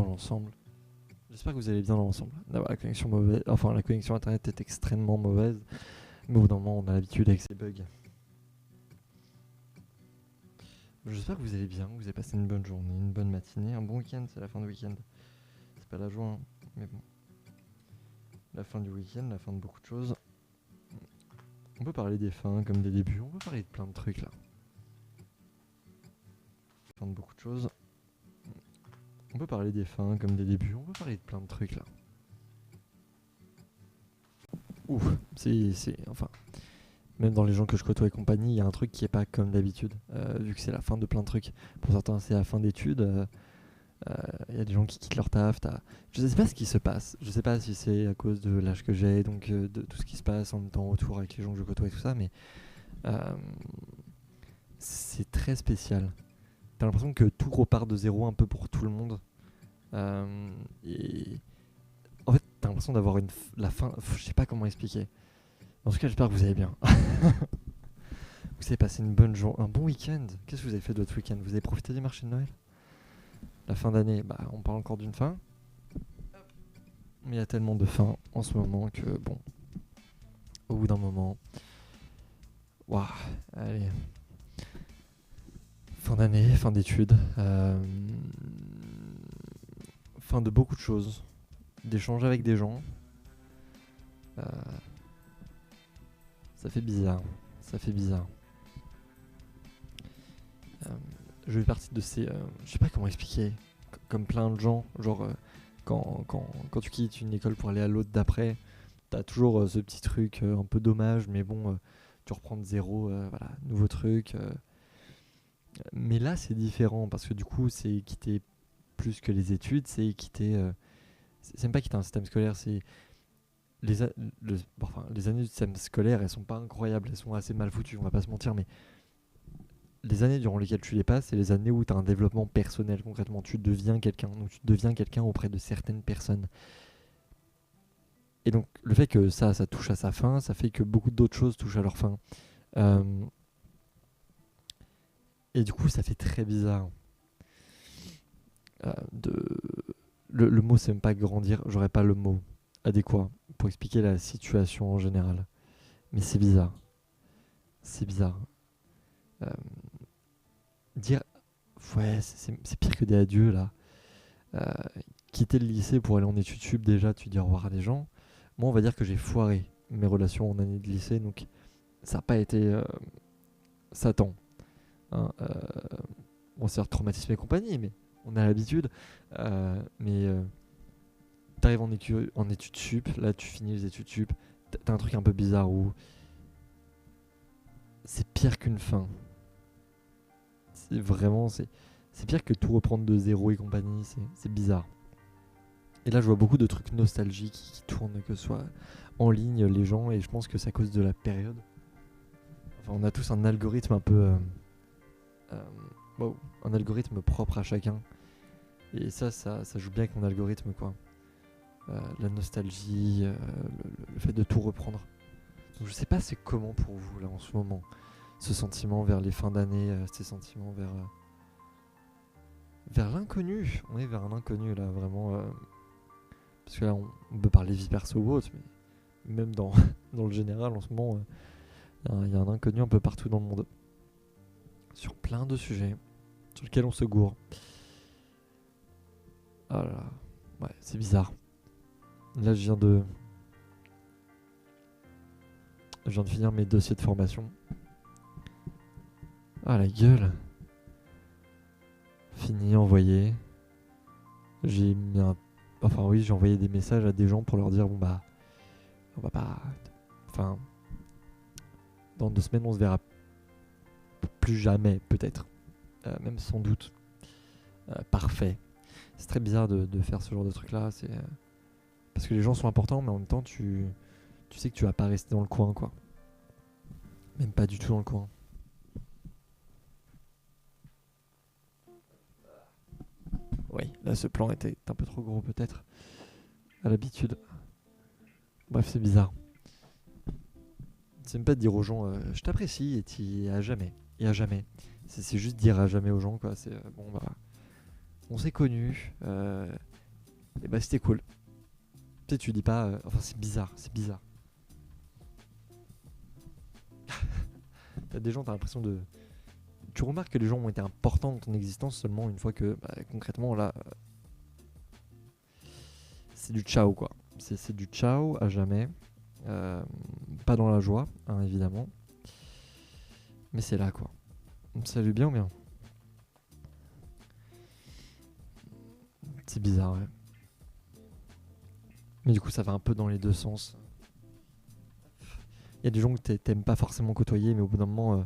dans l'ensemble. J'espère que vous allez bien dans l'ensemble. D'abord, la connexion mauvaise, enfin la connexion internet est extrêmement mauvaise, mais au bout d'un moment on a l'habitude avec ces bugs. J'espère que vous allez bien, que vous avez passé une bonne journée, une bonne matinée, un bon week-end, c'est la fin du week-end. C'est pas la joie, hein, mais bon. La fin du week-end, la fin de beaucoup de choses. On peut parler des fins comme des débuts, on peut parler de plein de trucs là. Fin de beaucoup de choses. On peut parler des fins comme des débuts, on peut parler de plein de trucs là. Ouf, enfin, même dans les gens que je côtoie et compagnie, il y a un truc qui est pas comme d'habitude, vu que c'est la fin de plein de trucs. Pour certains, c'est la fin d'études. Il y a des gens qui quittent leur taf. Je sais pas ce qui se passe. Je sais pas si c'est à cause de l'âge que j'ai, donc de tout ce qui se passe en même temps autour avec les gens que je côtoie et tout ça, mais c'est très spécial. T'as l'impression que tout repart de zéro un peu pour tout le monde. Et en fait, t'as l'impression d'avoir la fin. Je sais pas comment expliquer. En tout cas, j'espère que vous allez bien. Vous avez passé une bonne journée, un bon week-end. Qu'est-ce que vous avez fait de votre week-end? Vous avez profité du marché de Noël? La fin d'année, bah, on parle encore d'une fin. Mais il y a tellement de fins en ce moment que, bon, au bout d'un moment, waouh, allez. Fin d'année, fin d'études, fin de beaucoup de choses, d'échanger avec des gens. Ça fait bizarre, ça fait bizarre. Je fais partie de ces... je sais pas comment expliquer, comme plein de gens, genre quand tu quittes une école pour aller à l'autre d'après, t'as toujours ce petit truc un peu dommage, mais bon, tu reprends de zéro, voilà, nouveau truc. Mais là, c'est différent, parce que du coup, c'est quitter plus que les études, c'est quitter... c'est même pas quitter un système scolaire, c'est... Les années du système scolaire, elles sont pas incroyables, elles sont assez mal foutues, on va pas se mentir, mais les années durant lesquelles tu les passes, c'est les années où tu as un développement personnel concrètement. Tu deviens quelqu'un, donc tu deviens quelqu'un auprès de certaines personnes. Et donc le fait que ça touche à sa fin, ça fait que beaucoup d'autres choses touchent à leur fin. Et du coup, ça fait très bizarre. Le mot, c'est même pas grandir, j'aurais pas le mot adéquat pour expliquer la situation en général. Mais c'est bizarre. C'est bizarre. Dire ouais, c'est pire que des adieux là. Quitter le lycée pour aller en études sup, déjà tu dis au revoir à des gens. Moi, on va dire que j'ai foiré mes relations en année de lycée, donc ça n'a pas été Satan. Hein, bon, c'est traumatisme et compagnie, mais on a l'habitude. Mais t'arrives en études sup, là tu finis les études sup, t'as un truc un peu bizarre où c'est pire qu'une fin. C'est vraiment, c'est pire que tout reprendre de zéro et compagnie, c'est bizarre. Et là, je vois beaucoup de trucs nostalgiques qui tournent, que ce soit en ligne, les gens, et je pense que c'est à cause de la période. Enfin, on a tous un algorithme un peu... un algorithme propre à chacun. Et ça joue bien avec mon algorithme, quoi. La nostalgie, le fait de tout reprendre. Donc je sais pas c'est comment pour vous, là, en ce moment. Ce sentiment vers les fins d'année, ces sentiments vers l'inconnu. On est vers un inconnu, là, vraiment... Parce que là, on peut parler vie perso ou autre, mais même dans le général, en ce moment, il y a un inconnu un peu partout dans le monde. Sur plein de sujets, sur lesquels on se gourre. Ah là là, ouais, c'est bizarre. Là, je viens de finir mes dossiers de formation. Ah, la gueule. Fini, envoyé. J'ai envoyé des messages à des gens pour leur dire bon bah on va pas, enfin dans 2 semaines on se verra plus jamais peut-être, même sans doute. Parfait. C'est très bizarre de faire ce genre de truc là, c'est parce que les gens sont importants, mais en même temps tu sais que tu vas pas rester dans le coin, quoi. Même pas du tout dans le coin. Oui, là ce plan était un peu trop gros peut-être à l'habitude. Bref, c'est bizarre. C'est même pas de dire aux gens je t'apprécie et t'y à jamais. Et à jamais. C'est juste dire à jamais aux gens, quoi. C'est bon bah on s'est connus. et bah c'était cool. Tu sais, tu dis pas. Enfin, c'est bizarre, c'est bizarre. T'as des gens, t'as l'impression de. Tu remarques que les gens ont été importants dans ton existence seulement une fois que, bah, concrètement, là, c'est du ciao, quoi. C'est du ciao à jamais. Euh, Pas dans la joie, hein, évidemment. Mais c'est là, quoi. Salut bien ou bien? C'est bizarre, ouais. Mais du coup, ça va un peu dans les deux sens. Il y a des gens que t'aimes pas forcément côtoyer, mais au bout d'un moment,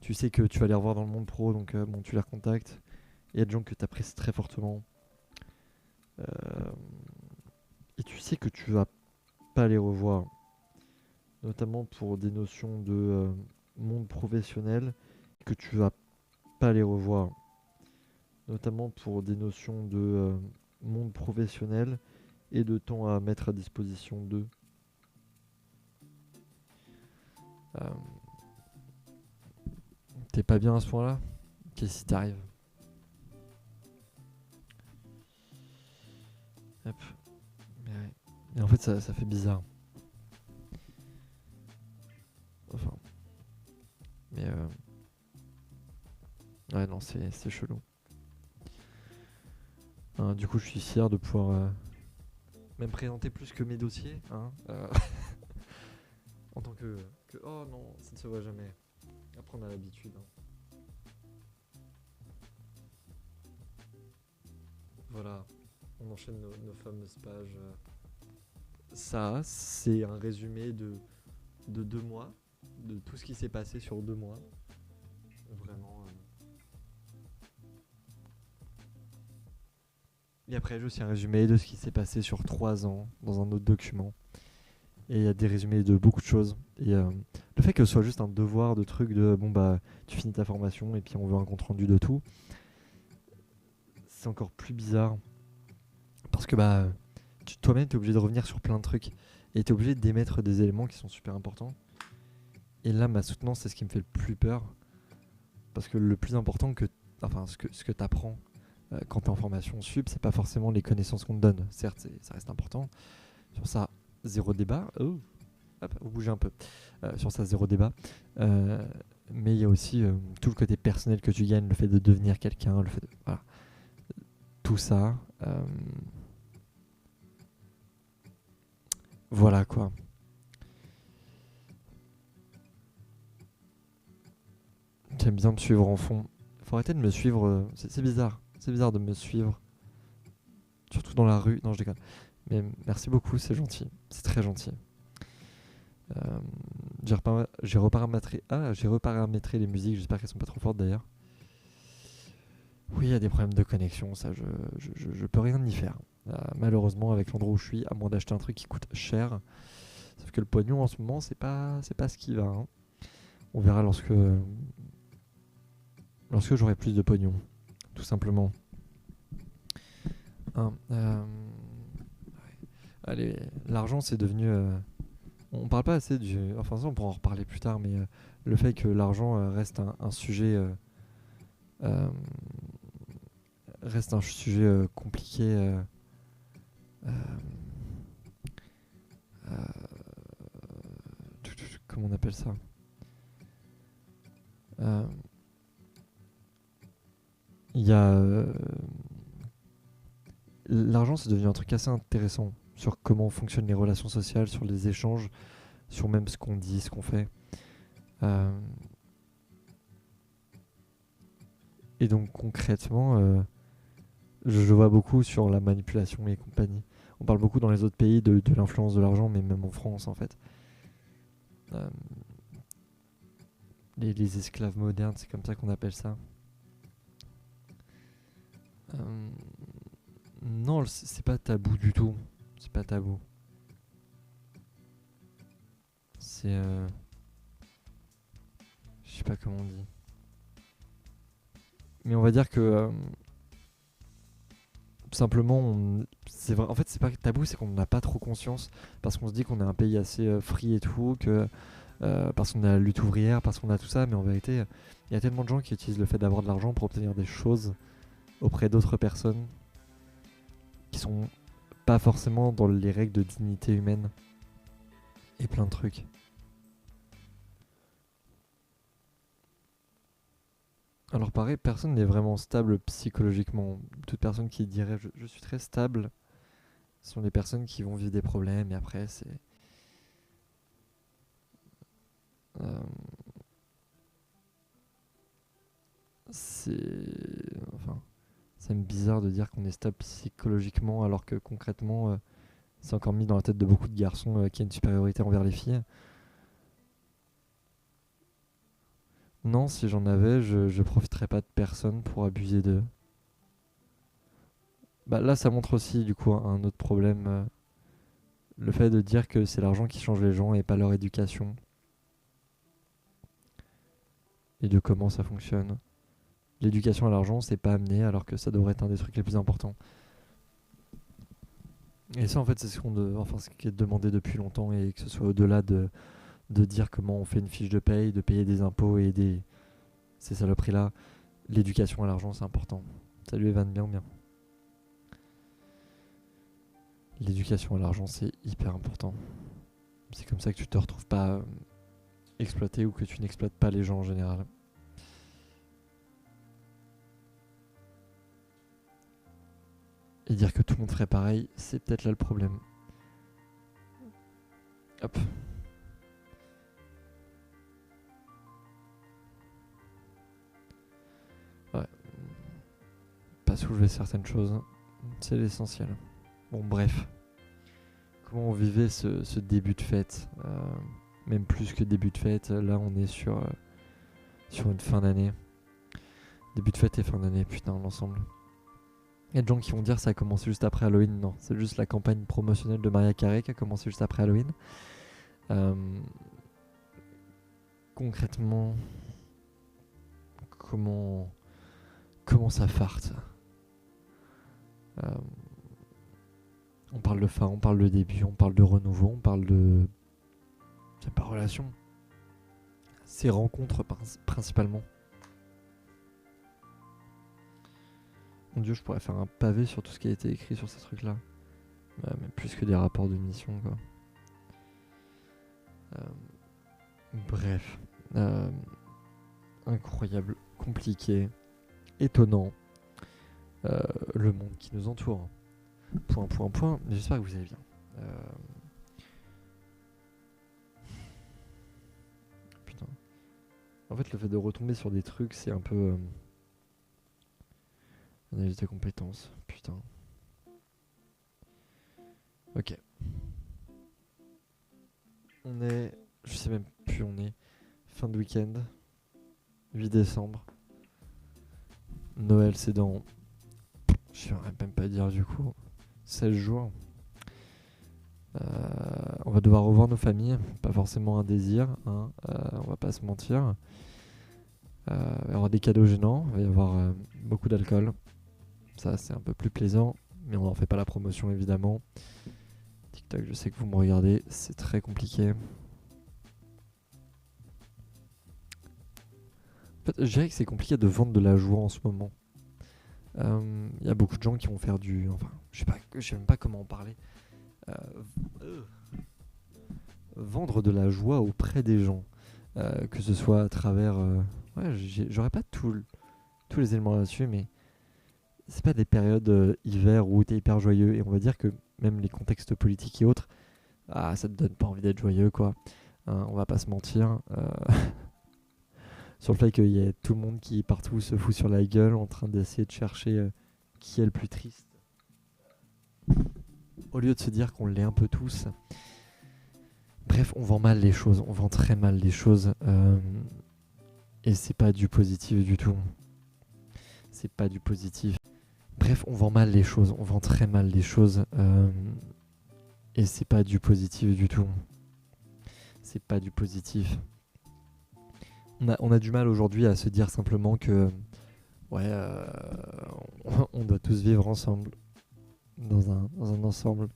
tu sais que tu vas les revoir dans le monde pro, donc bon, tu les recontactes. Il y a des gens que t'apprécies très fortement. Euh, et tu sais que tu vas pas les revoir, notamment pour des notions de monde professionnel, que tu vas pas les revoir, notamment pour des notions de monde professionnel et de temps à mettre à disposition d'eux. Euh, T'es pas bien à ce point-là? Qu'est-ce qui t'arrive? Hop. Mais ouais. Et en fait, ça fait bizarre. Enfin, mais ouais, non, c'est chelou. Du coup, je suis fier de pouvoir même présenter plus que mes dossiers, hein, en tant que. Oh non, ça ne se voit jamais. Après, on a l'habitude, hein. Voilà, on enchaîne nos fameuses pages. Ça, c'est un résumé de 2 mois, de tout ce qui s'est passé sur 2 mois. Vraiment. Et après, j'ai aussi un résumé de ce qui s'est passé sur 3 ans dans un autre document. Et il y a des résumés de beaucoup de choses. Et le fait que ce soit juste un devoir de truc de bon bah tu finis ta formation et puis on veut un compte rendu de tout, c'est encore plus bizarre. Parce que bah toi-même t'es obligé de revenir sur plein de trucs. Et t'es obligé d'émettre des éléments qui sont super importants. Et là ma soutenance c'est ce qui me fait le plus peur. Parce que le plus important que. Enfin ce que t'apprends quand t'es en formation sup, c'est pas forcément les connaissances qu'on te donne. Certes, ça reste important. Sur ça, zéro débat. Oh, hop, vous bougez un peu. Sur ça, zéro débat. Euh, mais il y a aussi tout le côté personnel que tu gagnes, le fait de devenir quelqu'un, le fait de. Voilà. Tout ça. Voilà quoi. J'aime bien me suivre en fond. Faut arrêter de me suivre. C'est bizarre. C'est bizarre de me suivre. Surtout dans la rue. Non, je déconne. Mais merci beaucoup, c'est gentil. C'est très gentil. J'ai reparamétré les musiques, j'espère qu'elles sont pas trop fortes d'ailleurs. Oui, il y a des problèmes de connexion, ça je peux rien y faire. Malheureusement, avec l'endroit où je suis, à moins d'acheter un truc qui coûte cher. Sauf que le pognon en ce moment, c'est pas ce qui va, hein. On verra lorsque j'aurai plus de pognon, tout simplement. Hein, ouais. Allez, l'argent c'est devenu. On parle pas assez du. Enfin, ça, on pourra en reparler plus tard, mais le fait que l'argent un sujet. Euh, Reste un sujet compliqué. Euh, euh, Comment on appelle ça? Euh, Il y a. L'argent, c'est devenu un truc assez intéressant sur comment fonctionnent les relations sociales, sur les échanges, sur même ce qu'on dit, ce qu'on fait. Euh, et donc concrètement, je vois beaucoup sur la manipulation et compagnie. On parle beaucoup dans les autres pays de l'influence de l'argent, mais même en France en fait. Euh, les esclaves modernes, c'est comme ça qu'on appelle ça. Euh, non, c'est pas tabou du tout. C'est pas tabou. C'est. Je sais pas comment on dit. Mais on va dire que. Simplement, c'est vrai. En fait, c'est pas tabou, c'est qu'on n'a pas trop conscience. Parce qu'on se dit qu'on est un pays assez free et tout. Parce qu'on a la lutte ouvrière, parce qu'on a tout ça. Mais en vérité, il y a tellement de gens qui utilisent le fait d'avoir de l'argent pour obtenir des choses auprès d'autres personnes qui sont pas forcément dans les règles de dignité humaine et plein de trucs. Alors pareil, personne n'est vraiment stable psychologiquement. Toute personne qui dirait je suis très stable sont les personnes qui vont vivre des problèmes et après euh, enfin, c'est même bizarre de dire qu'on est stable psychologiquement alors que concrètement c'est encore mis dans la tête de beaucoup de garçons qu'il y a une supériorité envers les filles. Non, si j'en avais, je profiterais pas de personne pour abuser d'eux. Bah là, ça montre aussi du coup un autre problème, le fait de dire que c'est l'argent qui change les gens et pas leur éducation et de comment ça fonctionne. L'éducation à l'argent, c'est pas amené alors que ça devrait être un des trucs les plus importants. Et ça, en fait, c'est ce qui est demandé depuis longtemps et que ce soit au-delà de dire comment on fait une fiche de paye, de payer des impôts et ces saloperies-là. L'éducation à l'argent, c'est important. Salut Evan, bien, bien. L'éducation à l'argent, c'est hyper important. C'est comme ça que tu te retrouves pas exploité ou que tu n'exploites pas les gens en général. Et dire que tout le monde ferait pareil, c'est peut-être là le problème. Hop. Ouais. Pas soulever certaines choses, c'est l'essentiel. Bon, bref. Comment on vivait ce début de fête même plus que début de fête, là on est sur une fin d'année. Début de fête et fin d'année, putain, l'ensemble. Il y a des gens qui vont dire ça a commencé juste après Halloween. Non, c'est juste la campagne promotionnelle de Maria Carey qui a commencé juste après Halloween. Concrètement, comment ça farte. On parle de fin, on parle de début, on parle de renouveau, on parle de... C'est pas relation. C'est rencontres principalement. Mon dieu, je pourrais faire un pavé sur tout ce qui a été écrit sur ces trucs-là. Ouais, mais plus que des rapports de mission, quoi. Bref. Incroyable, compliqué, étonnant. Le monde qui nous entoure. Point. J'espère que vous allez bien. Putain. En fait, le fait de retomber sur des trucs, c'est un peu... analyse de compétences. Putain. Ok. On est... Je sais même plus où on est. Fin de week-end. 8 décembre. Noël, c'est dans... Je saurais même pas dire du coup. 16 jours. On va devoir revoir nos familles. Pas forcément un désir. Hein. On va pas se mentir. Il va y avoir des cadeaux gênants. Il va y avoir beaucoup d'alcool. Ça, c'est un peu plus plaisant. Mais on n'en fait pas la promotion, évidemment. TikTok, je sais que vous me regardez. C'est très compliqué. En fait, je dirais que c'est compliqué de vendre de la joie en ce moment. Il y a beaucoup de gens qui vont faire du... Enfin, je sais même pas comment en parler. Vendre de la joie auprès des gens. Que ce soit à travers... ouais, j'aurais pas tous les éléments là-dessus, mais c'est pas des périodes hiver où t'es hyper joyeux. Et on va dire que même les contextes politiques et autres, ça te donne pas envie d'être joyeux, quoi. On va pas se mentir. Sur le fait qu'il y ait tout le monde qui partout se fout sur la gueule en train d'essayer de chercher qui est le plus triste. Au lieu de se dire qu'on l'est un peu tous. Bref, on vend mal les choses, on vend très mal les choses. Et c'est pas du positif du tout. C'est pas du positif. Bref, on vend mal les choses, on vend très mal les choses. Et c'est pas du positif du tout. C'est pas du positif. On a du mal aujourd'hui à se dire simplement que ouais, on doit tous vivre ensemble dans un ensemble.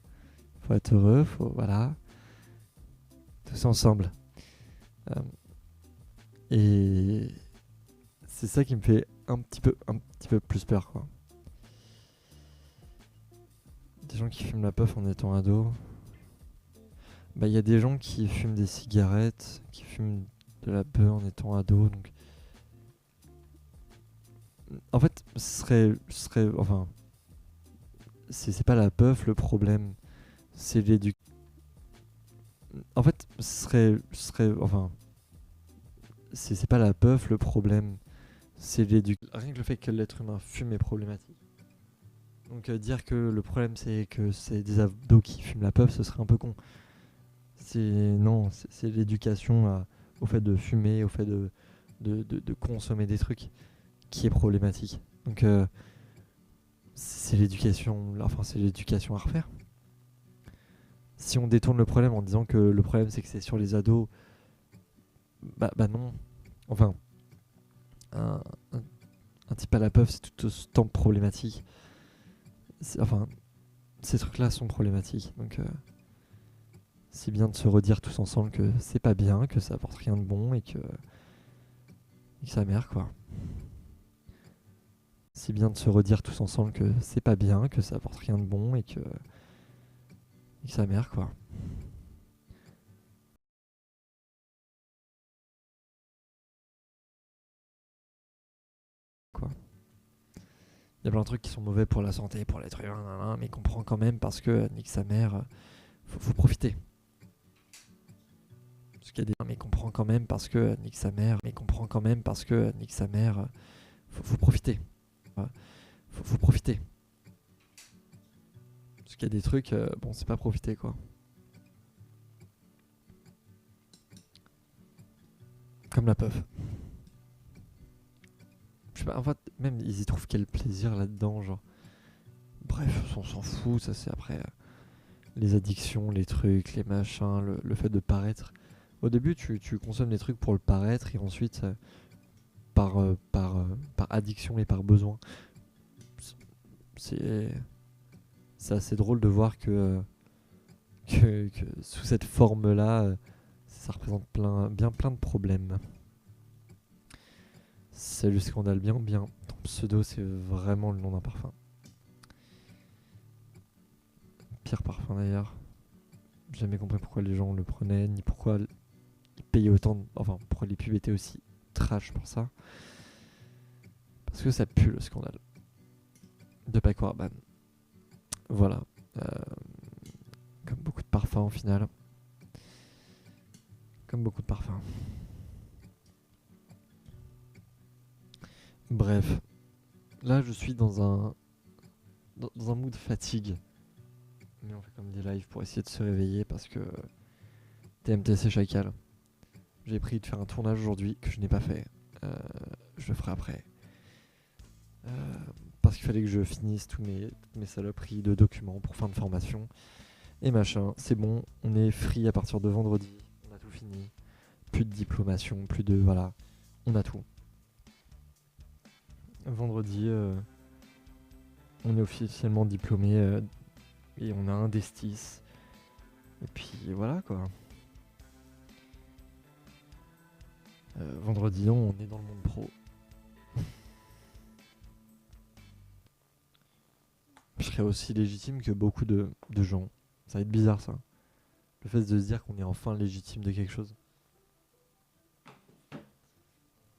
Faut être heureux, voilà, tous ensemble. Et c'est ça qui me fait un petit peu plus peur, quoi. Des gens qui fument la puff en étant ado. Bah, il y a des gens qui fument des cigarettes, qui fument de la puff en étant ado. Donc, en fait, enfin, c'est pas la puff le problème, c'est l'éducation. En fait, enfin, c'est pas la puff le problème, c'est l'éducation. Rien que le fait que l'être humain fume est problématique. Donc dire que le problème c'est que c'est des ados qui fument la puff, ce serait un peu con. Non, c'est l'éducation au fait de fumer, au fait de consommer des trucs qui est problématique. Donc c'est l'éducation, enfin c'est l'éducation à refaire. Si on détourne le problème en disant que le problème c'est que c'est sur les ados, bah non. Enfin, un, un- un type à la puff c'est tout autant problématique. Enfin, ces trucs-là sont problématiques. Donc c'est bien de se redire tous ensemble que c'est pas bien, que ça apporte rien de bon et que ça merde quoi. C'est bien de se redire tous ensemble que c'est pas bien, que ça apporte rien de bon et que ça merde quoi. Quoi. Il y a plein de trucs qui sont mauvais pour la santé, pour l'être humain, mais qu'on prend quand même parce que nique sa mère, faut profiter. Parce qu'il y a des mais qu'on prend quand même parce que nique sa mère, mais qu'on prend quand même parce que nique sa mère, faut profiter. Faut profiter. Parce qu'il y a des trucs, bon, c'est pas profiter quoi. Comme la puff. Je sais pas, en fait, même ils y trouvent quel plaisir là-dedans, genre. Bref, on s'en fout, ça c'est après les addictions, les trucs, les machins, le fait de paraître. Au début, tu consommes des trucs pour le paraître et ensuite, par addiction et par besoin, c'est c'est assez drôle de voir que sous cette forme-là, ça représente bien plein de problèmes. C'est le scandale bien bien. Ton pseudo, c'est vraiment le nom d'un parfum. Pire parfum d'ailleurs. J'ai jamais compris pourquoi les gens le prenaient, ni pourquoi ils payaient autant. Enfin, pourquoi les pubs étaient aussi trash pour ça. Parce que ça pue le scandale. De Paco Rabanne. Voilà. Euh, Comme beaucoup de parfums au final. Comme beaucoup de parfums. Bref. Là, je suis dans un mood fatigue. Mais on fait comme des lives pour essayer de se réveiller parce que TMTC Chacal. J'ai pris de faire un tournage aujourd'hui que je n'ai pas fait. Euh, je le ferai après. Euh, Parce qu'il fallait que je finisse toutes mes saloperies de documents pour fin de formation. Et machin, c'est bon, on est free à partir de vendredi. On a tout fini. Plus de diplomation, plus de... Voilà, on a tout. Vendredi, on est officiellement diplômé et on a un destis. Et puis voilà quoi. Vendredi, on est dans le monde pro. Je serais aussi légitime que beaucoup de gens. Ça va être bizarre ça. Le fait de se dire qu'on est enfin légitime de quelque chose.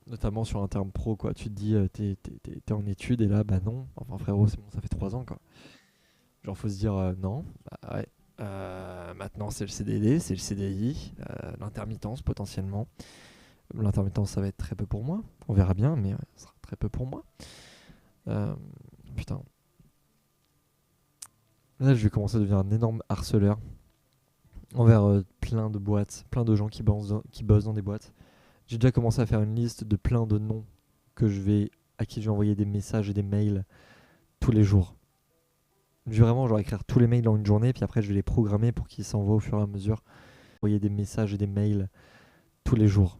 Notamment sur un terme pro, quoi. Tu te dis, t'es en études et là, bah non. Enfin, frérot, c'est bon, ça fait 3 ans, quoi. Genre, faut se dire, non, bah ouais. Maintenant, c'est le CDD, c'est le CDI, l'intermittence potentiellement. L'intermittence, ça va être très peu pour moi. On verra bien, mais ça sera très peu pour moi. Putain. Là, je vais commencer à devenir un énorme harceleur envers plein de boîtes, plein de gens qui bossent dans des boîtes. J'ai déjà commencé à faire une liste de plein de noms à qui je vais envoyer des messages et des mails tous les jours. Je vais vraiment genre écrire tous les mails dans une journée, puis après je vais les programmer pour qu'ils s'envoient au fur et à mesure. Envoyer des messages et des mails tous les jours.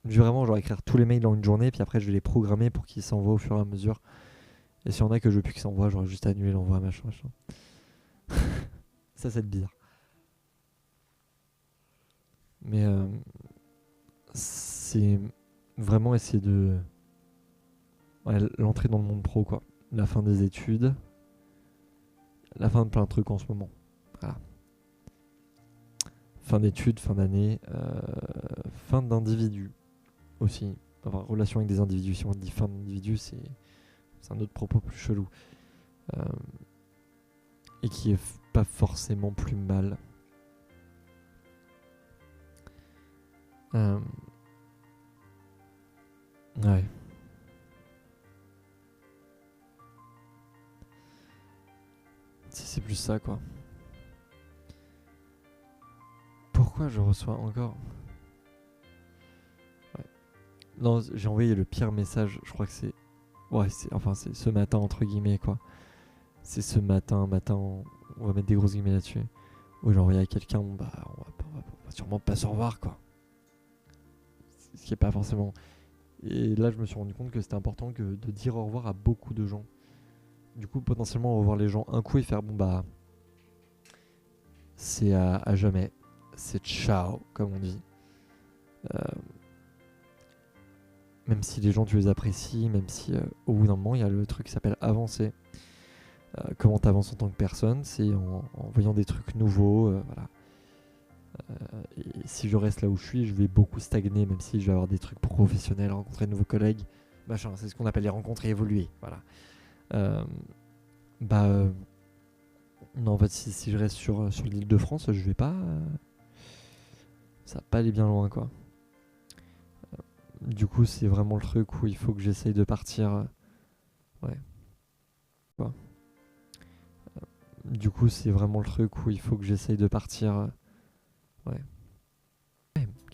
Je vais vraiment genre écrire tous les mails dans une journée, puis après je vais les programmer pour qu'ils s'envoient au fur et à mesure. Et s'il y en a que je veux plus qu'ils s'envoient, j'aurais juste annulé l'envoi, machin, machin. Ça, c'est bizarre. Mais c'est vraiment essayer de... Ouais, l'entrée dans le monde pro, quoi. La fin des études. la fin de plein de trucs en ce moment. Voilà. Fin d'études, fin d'année, fin d'individu aussi. Avoir relation avec des individus. Si on dit fin d'individu, c'est un autre propos plus chelou. Euh, et qui est pas forcément plus mal. Ouais. C'est plus ça, quoi. Pourquoi je reçois encore... Ouais. Non, j'ai envoyé le pire message, je crois que c'est... Ouais, c'est ce matin, entre guillemets, quoi. C'est ce matin, on va mettre des grosses guillemets là-dessus. Où j'ai envoyé à quelqu'un, bah, on va sûrement pas se revoir, quoi. Ce qui est pas forcément... Et là, je me suis rendu compte que c'était important de dire au revoir à beaucoup de gens. Du coup, potentiellement, revoir les gens un coup et faire, bon, bah... C'est à jamais. C'est ciao, comme on dit. Même si les gens, tu les apprécies, même si au bout d'un moment, il y a le truc qui s'appelle avancer. Comment t'avances en tant que personne, c'est en voyant des trucs nouveaux, voilà. Et si je reste là où je suis, je vais beaucoup stagner, même si je vais avoir des trucs professionnels, rencontrer de nouveaux collègues, machin. C'est ce qu'on appelle les rencontres et évoluer, voilà. Non, en fait, si je reste sur l'île de France, je vais pas... ça va pas aller bien loin, quoi. Du coup, c'est vraiment le truc où il faut que j'essaye de partir... ouais. Quoi. Du coup, c'est vraiment le truc où il faut que j'essaye de partir... ouais.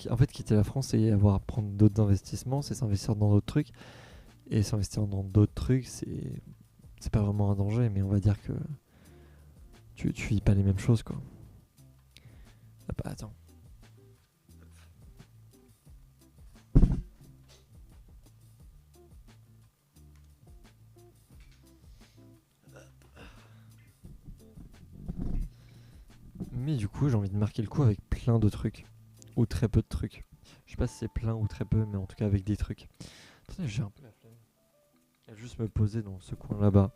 En fait, quitter la France et prendre d'autres investissements, c'est s'investir dans d'autres trucs. Et s'investir dans d'autres trucs, c'est pas vraiment un danger, mais on va dire que tu vis pas les mêmes choses, quoi. Ah bah attends. Mais du coup, j'ai envie de marquer le coup avec plein de trucs. Ou très peu de trucs. Je sais pas si c'est plein ou très peu, mais en tout cas avec des trucs. Attendez, j'ai un peu la flemme. Je vais juste me poser dans ce coin là-bas.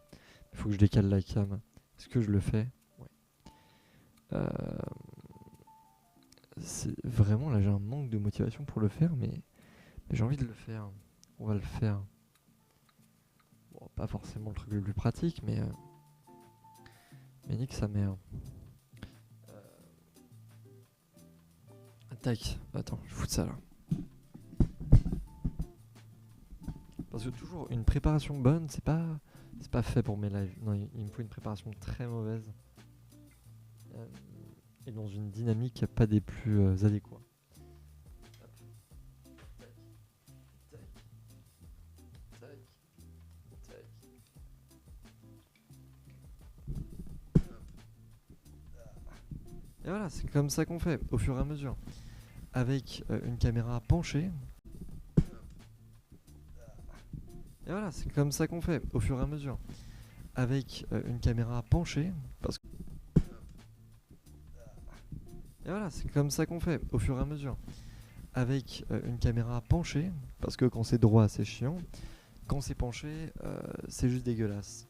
Il faut que je décale la cam. Est-ce que je le fais? Ouais. C'est vraiment là, j'ai un manque de motivation pour le faire, mais j'ai envie de le faire. On va le faire. Bon, pas forcément le truc le plus pratique, mais nique sa mère. Tac, attends, je fous de ça là. Parce que toujours une préparation bonne, c'est pas fait pour mes lives. Non, il me faut une préparation très mauvaise. Et dans une dynamique pas des plus adéquats. Et voilà, c'est comme ça qu'on fait, au fur et à mesure. Avec une caméra penchée. Et voilà, c'est comme ça qu'on fait, au fur et à mesure. Avec une caméra penchée. Parce que... Et voilà, c'est comme ça qu'on fait, au fur et à mesure. Avec une caméra penchée. Parce que quand c'est droit, c'est chiant. Quand c'est penché, c'est juste dégueulasse.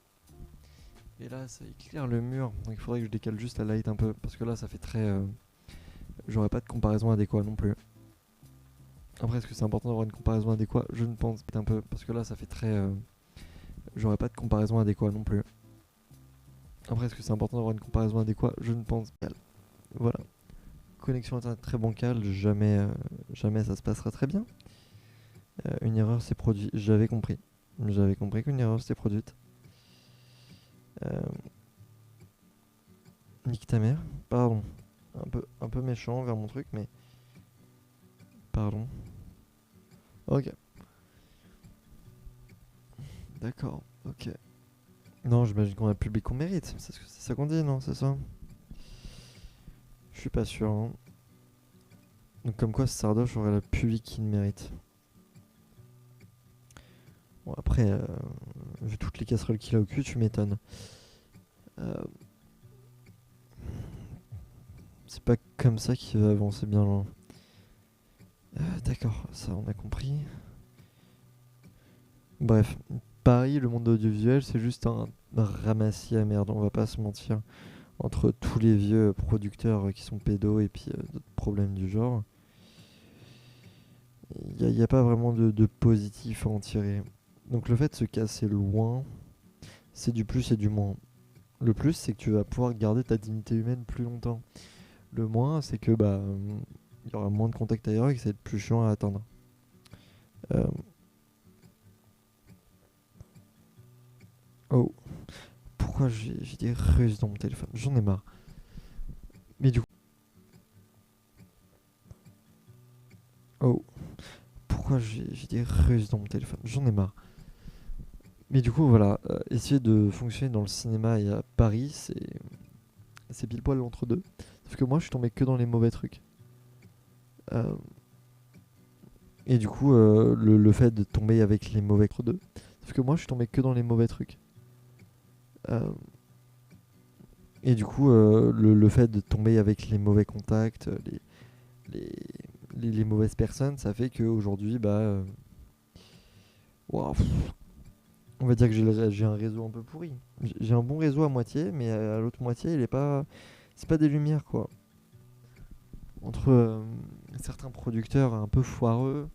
Et là, ça éclaire le mur. Donc il faudrait que je décale juste la light un peu. Parce que là, ça fait très... j'aurais pas de comparaison adéquate non plus. Après, est-ce que c'est important d'avoir une comparaison adéquate? Je ne pense pas un peu. Parce que là, ça fait très... j'aurais pas de comparaison adéquate non plus. Après, est-ce que c'est important d'avoir une comparaison adéquate? Je ne pense pas. Voilà. Connexion internet très bancale. Jamais ça se passera très bien. Une erreur s'est produite. J'avais compris. J'avais compris qu'une erreur s'était produite. Nique ta mère. Pardon. Un peu méchant vers mon truc, mais... Pardon. Ok. D'accord, ok. Non, j'imagine qu'on a le public qu'on mérite. C'est ça qu'on dit, non? C'est ça? Je suis pas sûr. Hein. Donc comme quoi Sardoche aurait le public qu'il mérite. Bon après, vu toutes les casseroles qu'il a au cul, tu m'étonnes. C'est pas comme ça qu'il va avancer bien loin. D'accord, ça on a compris. Bref, Paris, le monde audiovisuel, c'est juste un ramassis à merde, on va pas se mentir. Entre tous les vieux producteurs qui sont pédos et puis d'autres problèmes du genre, il y a pas vraiment de positif à en tirer. Donc le fait de se casser loin, c'est du plus et du moins. Le plus, c'est que tu vas pouvoir garder ta dignité humaine plus longtemps. Le moins, c'est que il y aura moins de contact ailleurs et que ça va être plus chiant à atteindre. Euh, Oh, pourquoi j'ai des russes dans mon téléphone? J'en ai marre. Mais du coup, oh, pourquoi j'ai des russes dans mon téléphone? J'en ai marre. Mais du coup, voilà, essayer de fonctionner dans le cinéma et à Paris, c'est pile poil entre deux. Sauf que moi, je suis tombé que dans les mauvais trucs. Euh, et du coup, le fait de tomber avec les mauvais entre deux. Sauf que moi, je suis tombé que dans les mauvais trucs. Euh, et du coup, le fait de tomber avec les mauvais contacts, les, les mauvaises personnes, ça fait qu'aujourd'hui, ouah, on va dire que j'ai un réseau un peu pourri. J'ai un bon réseau à moitié, mais à l'autre moitié, il est pas, c'est pas des lumières quoi. Entre certains producteurs un peu foireux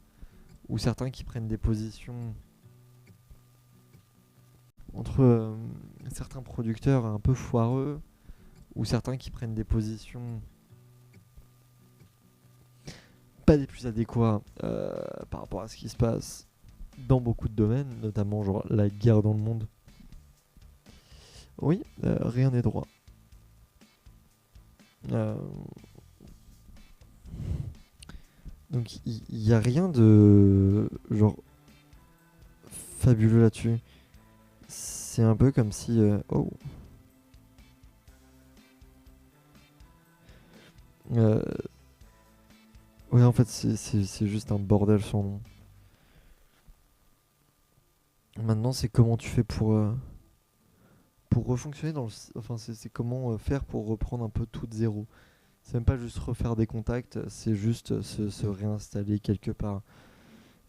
ou certains qui prennent des positions, entre certains producteurs un peu foireux ou certains qui prennent des positions pas des plus adéquats par rapport à ce qui se passe dans beaucoup de domaines, notamment genre la guerre dans le monde. Oui, rien n'est droit. Euh, donc il y a rien de genre fabuleux là-dessus. C'est un peu comme si oh euh, ouais en fait c'est juste un bordel sans nom. Maintenant c'est comment tu fais pour refonctionner dans enfin c'est comment faire pour reprendre un peu tout de zéro. C'est même pas juste refaire des contacts, c'est juste se réinstaller quelque part.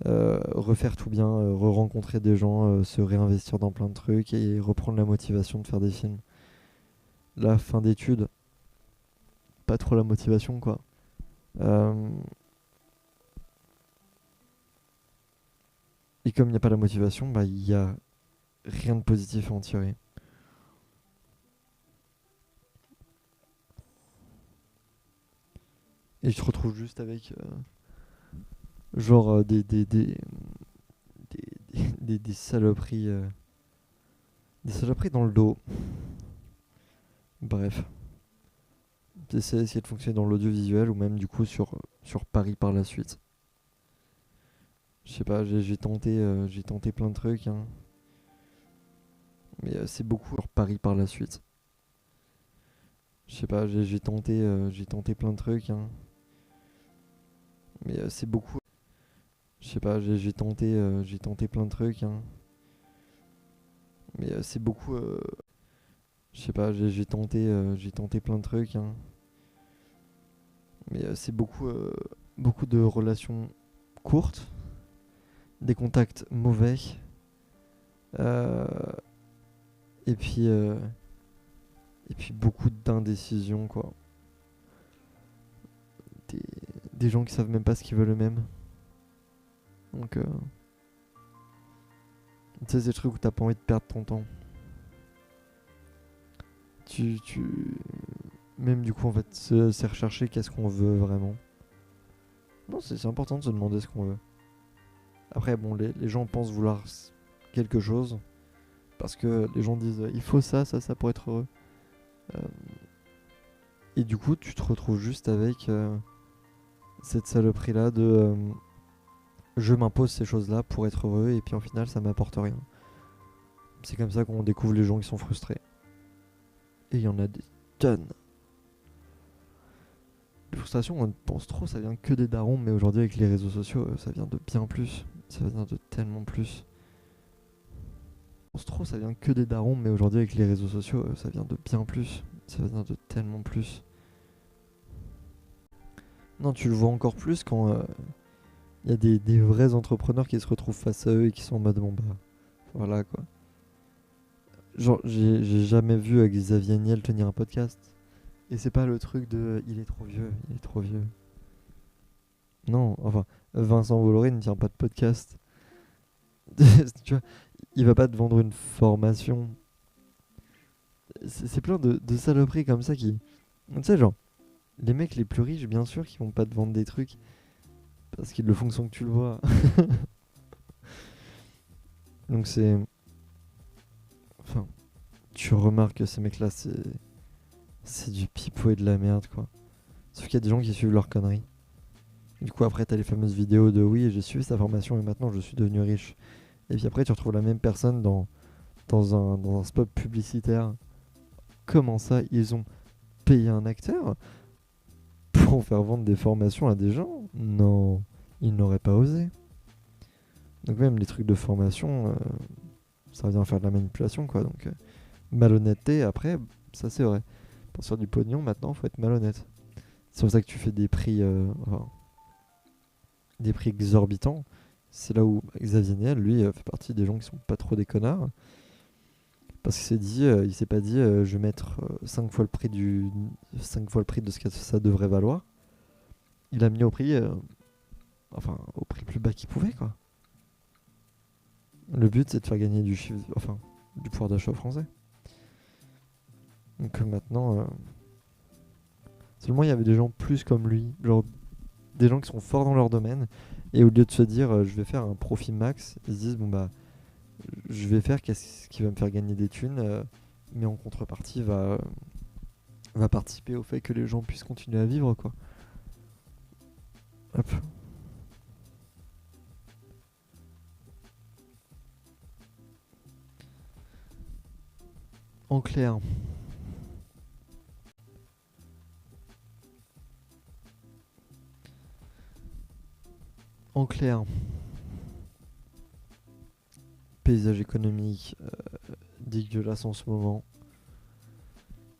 Refaire tout bien, re-rencontrer des gens, se réinvestir dans plein de trucs et reprendre la motivation de faire des films. La fin d'études, pas trop la motivation quoi. Euh, et comme il n'y a pas la motivation, il y a rien de positif à en tirer. Et je te retrouve juste avec genre des saloperies. Des saloperies dans le dos. Bref. Essayer de fonctionner dans l'audiovisuel ou même du coup sur Paris par la suite. Je sais pas, j'ai tenté plein de trucs, hein, mais c'est beaucoup sur Paris par la suite. Je sais pas, j'ai tenté plein de trucs, hein, mais c'est beaucoup. Je sais pas, j'ai tenté plein de trucs, hein, mais c'est beaucoup. Je sais pas, j'ai tenté plein de trucs, hein, mais c'est beaucoup, beaucoup de relations courtes, des contacts mauvais, euh, et puis, euh, et puis beaucoup d'indécision, quoi. Des, des gens qui savent même pas ce qu'ils veulent eux-mêmes. Donc, tu sais, ces trucs où t'as pas envie de perdre ton temps. Tu... Même du coup, en fait, c'est rechercher qu'est-ce qu'on veut vraiment. Non, c'est important de se demander ce qu'on veut. Après, bon, les gens pensent vouloir quelque chose. Parce que les gens disent il faut ça pour être heureux. Euh, et du coup, tu te retrouves juste avec cette saloperie-là de je m'impose ces choses-là pour être heureux. Et puis en final, ça m'apporte rien. C'est comme ça qu'on découvre les gens qui sont frustrés. Et il y en a des tonnes. Les frustrations, on pense trop, ça vient que des darons, mais aujourd'hui avec les réseaux sociaux, ça vient de bien plus. Ça vient de tellement plus. On pense trop, ça vient que des darons, mais aujourd'hui avec les réseaux sociaux, ça vient de bien plus. Ça vient de tellement plus. Non, tu le vois encore plus quand il y a des vrais entrepreneurs qui se retrouvent face à eux et qui sont en mode bon voilà quoi. Genre, j'ai jamais vu Xavier Niel tenir un podcast. Et c'est pas le truc de il est trop vieux, il est trop vieux. Non, enfin, Vincent Bolloré ne tient pas de podcast. Tu vois, il va pas te vendre une formation. C'est plein de saloperies comme ça qui. Tu sais, genre, les mecs les plus riches, bien sûr, qui vont pas te vendre des trucs parce qu'ils le font sans que tu le vois. Donc c'est. Enfin, tu remarques que ces mecs-là, c'est du pipeau et de la merde, quoi. Sauf qu'il y a des gens qui suivent leurs conneries. Du coup, après, t'as les fameuses vidéos de oui, j'ai suivi sa formation et maintenant je suis devenu riche. Et puis après, tu retrouves la même personne dans un spot publicitaire. Comment ça, ils ont payé un acteur pour faire vendre des formations à des gens? Non, ils n'auraient pas osé. Donc même les trucs de formation, ça revient à faire de la manipulation, quoi. Donc malhonnêteté, après, ça c'est vrai. Pour se faire du pognon, maintenant, faut être malhonnête. C'est pour ça que tu fais enfin, des prix exorbitants. C'est là où Xavier Niel, lui, fait partie des gens qui sont pas trop des connards. Parce qu'il s'est dit, il s'est pas dit, je vais mettre 5 fois le prix 5 fois le prix de ce que ça devrait valoir. Il a mis au prix, enfin, au prix le plus bas qu'il pouvait, quoi. Le but, c'est de faire gagner enfin, du pouvoir d'achat aux Français. Donc maintenant, seulement il y avait des gens plus comme lui, genre des gens qui sont forts dans leur domaine, et au lieu de se dire, je vais faire un profit max, ils se disent, bon bah, je vais faire qu'est-ce qui va me faire gagner des thunes, mais en contrepartie va participer au fait que les gens puissent continuer à vivre, quoi. Hop. En clair, en clair, paysage économique dégueulasse en ce moment,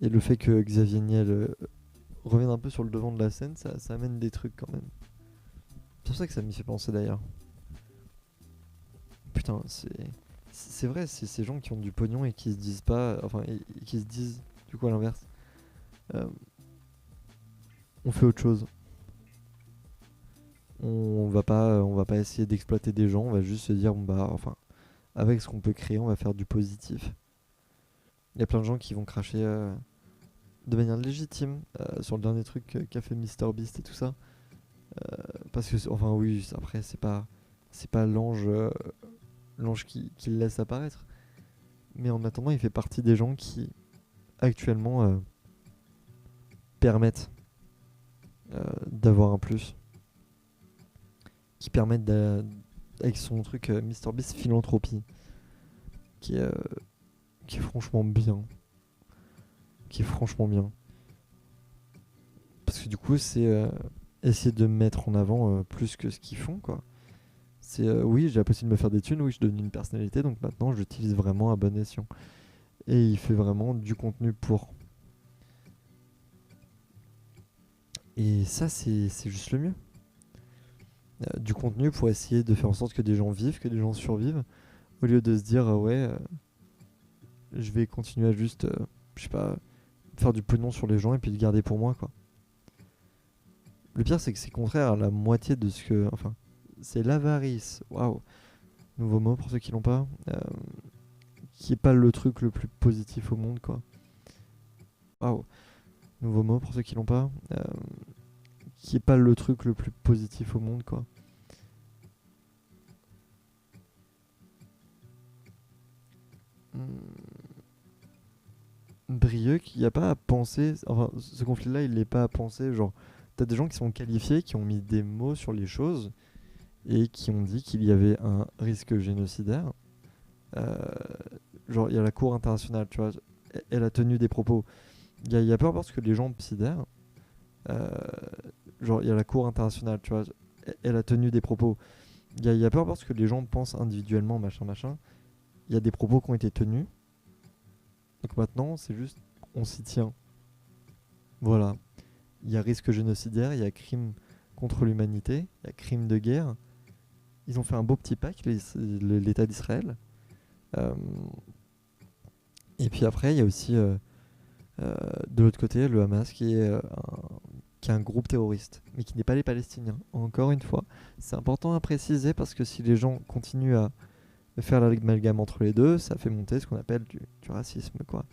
et le fait que Xavier Niel revienne un peu sur le devant de la scène, ça amène des trucs quand même. C'est pour ça que ça m'y fait penser d'ailleurs. Putain, c'est vrai, c'est ces gens qui ont du pognon et qui se disent pas, enfin, et qui se disent du coup à l'inverse, euh, on fait autre chose. On va pas essayer d'exploiter des gens, on va juste se dire, bon bah, enfin, avec ce qu'on peut créer, on va faire du positif. Il y a plein de gens qui vont cracher de manière légitime sur le dernier truc qu'a fait MrBeast et tout ça. Parce que, enfin, oui, après, c'est pas l'ange qui le laisse apparaître. Mais en attendant, il fait partie des gens qui, actuellement, permettent d'avoir un plus. Qui permettent avec son truc MrBeast Philanthropie. Qui est, euh, qui est franchement bien. Qui est franchement bien. Parce que du coup, c'est essayer de mettre en avant plus que ce qu'ils font, quoi. C'est oui, j'ai la possibilité de me faire des thunes, oui, je donne une personnalité, donc maintenant j'utilise vraiment à bon escient. Et il fait vraiment du contenu pour. Et ça, c'est juste le mieux. Du contenu pour essayer de faire en sorte que des gens vivent, que des gens survivent, au lieu de se dire, ouais, je vais continuer à juste, je sais pas, faire du pognon sur les gens et puis le garder pour moi, quoi. Le pire, c'est que c'est contraire à la moitié de ce que. Enfin, c'est l'avarice. Waouh! Nouveau mot pour ceux qui l'ont pas. Qui est pas le truc le plus positif au monde, quoi. Waouh! Nouveau mot pour ceux qui l'ont pas. Qui est pas le truc le plus positif au monde, quoi. Brieuc, il n'y a pas à penser. Enfin, ce conflit-là, il n'est pas à penser. Genre, t'as des gens qui sont qualifiés, qui ont mis des mots sur les choses et qui ont dit qu'il y avait un risque génocidaire. Euh, genre, il y a la Cour internationale, tu vois. Elle a tenu des propos. Il y a peu importe ce que les gens considèrent. Euh, genre, il y a la Cour internationale, tu vois. Elle a tenu des propos. Il y a peu importe ce que les gens pensent individuellement, machin, machin. Il y a des propos qui ont été tenus. Donc maintenant, c'est juste, on s'y tient. Voilà. Il y a risque génocidaire, il y a crime contre l'humanité, il y a crime de guerre. Ils ont fait un beau petit pacte, l'État d'Israël. Euh, Et puis après, il y a aussi de l'autre côté le Hamas qui est un groupe terroriste, mais qui n'est pas les Palestiniens. Encore une fois, c'est important à préciser parce que si les gens continuent à faire l'amalgame entre les deux, ça fait monter ce qu'on appelle du racisme, quoi.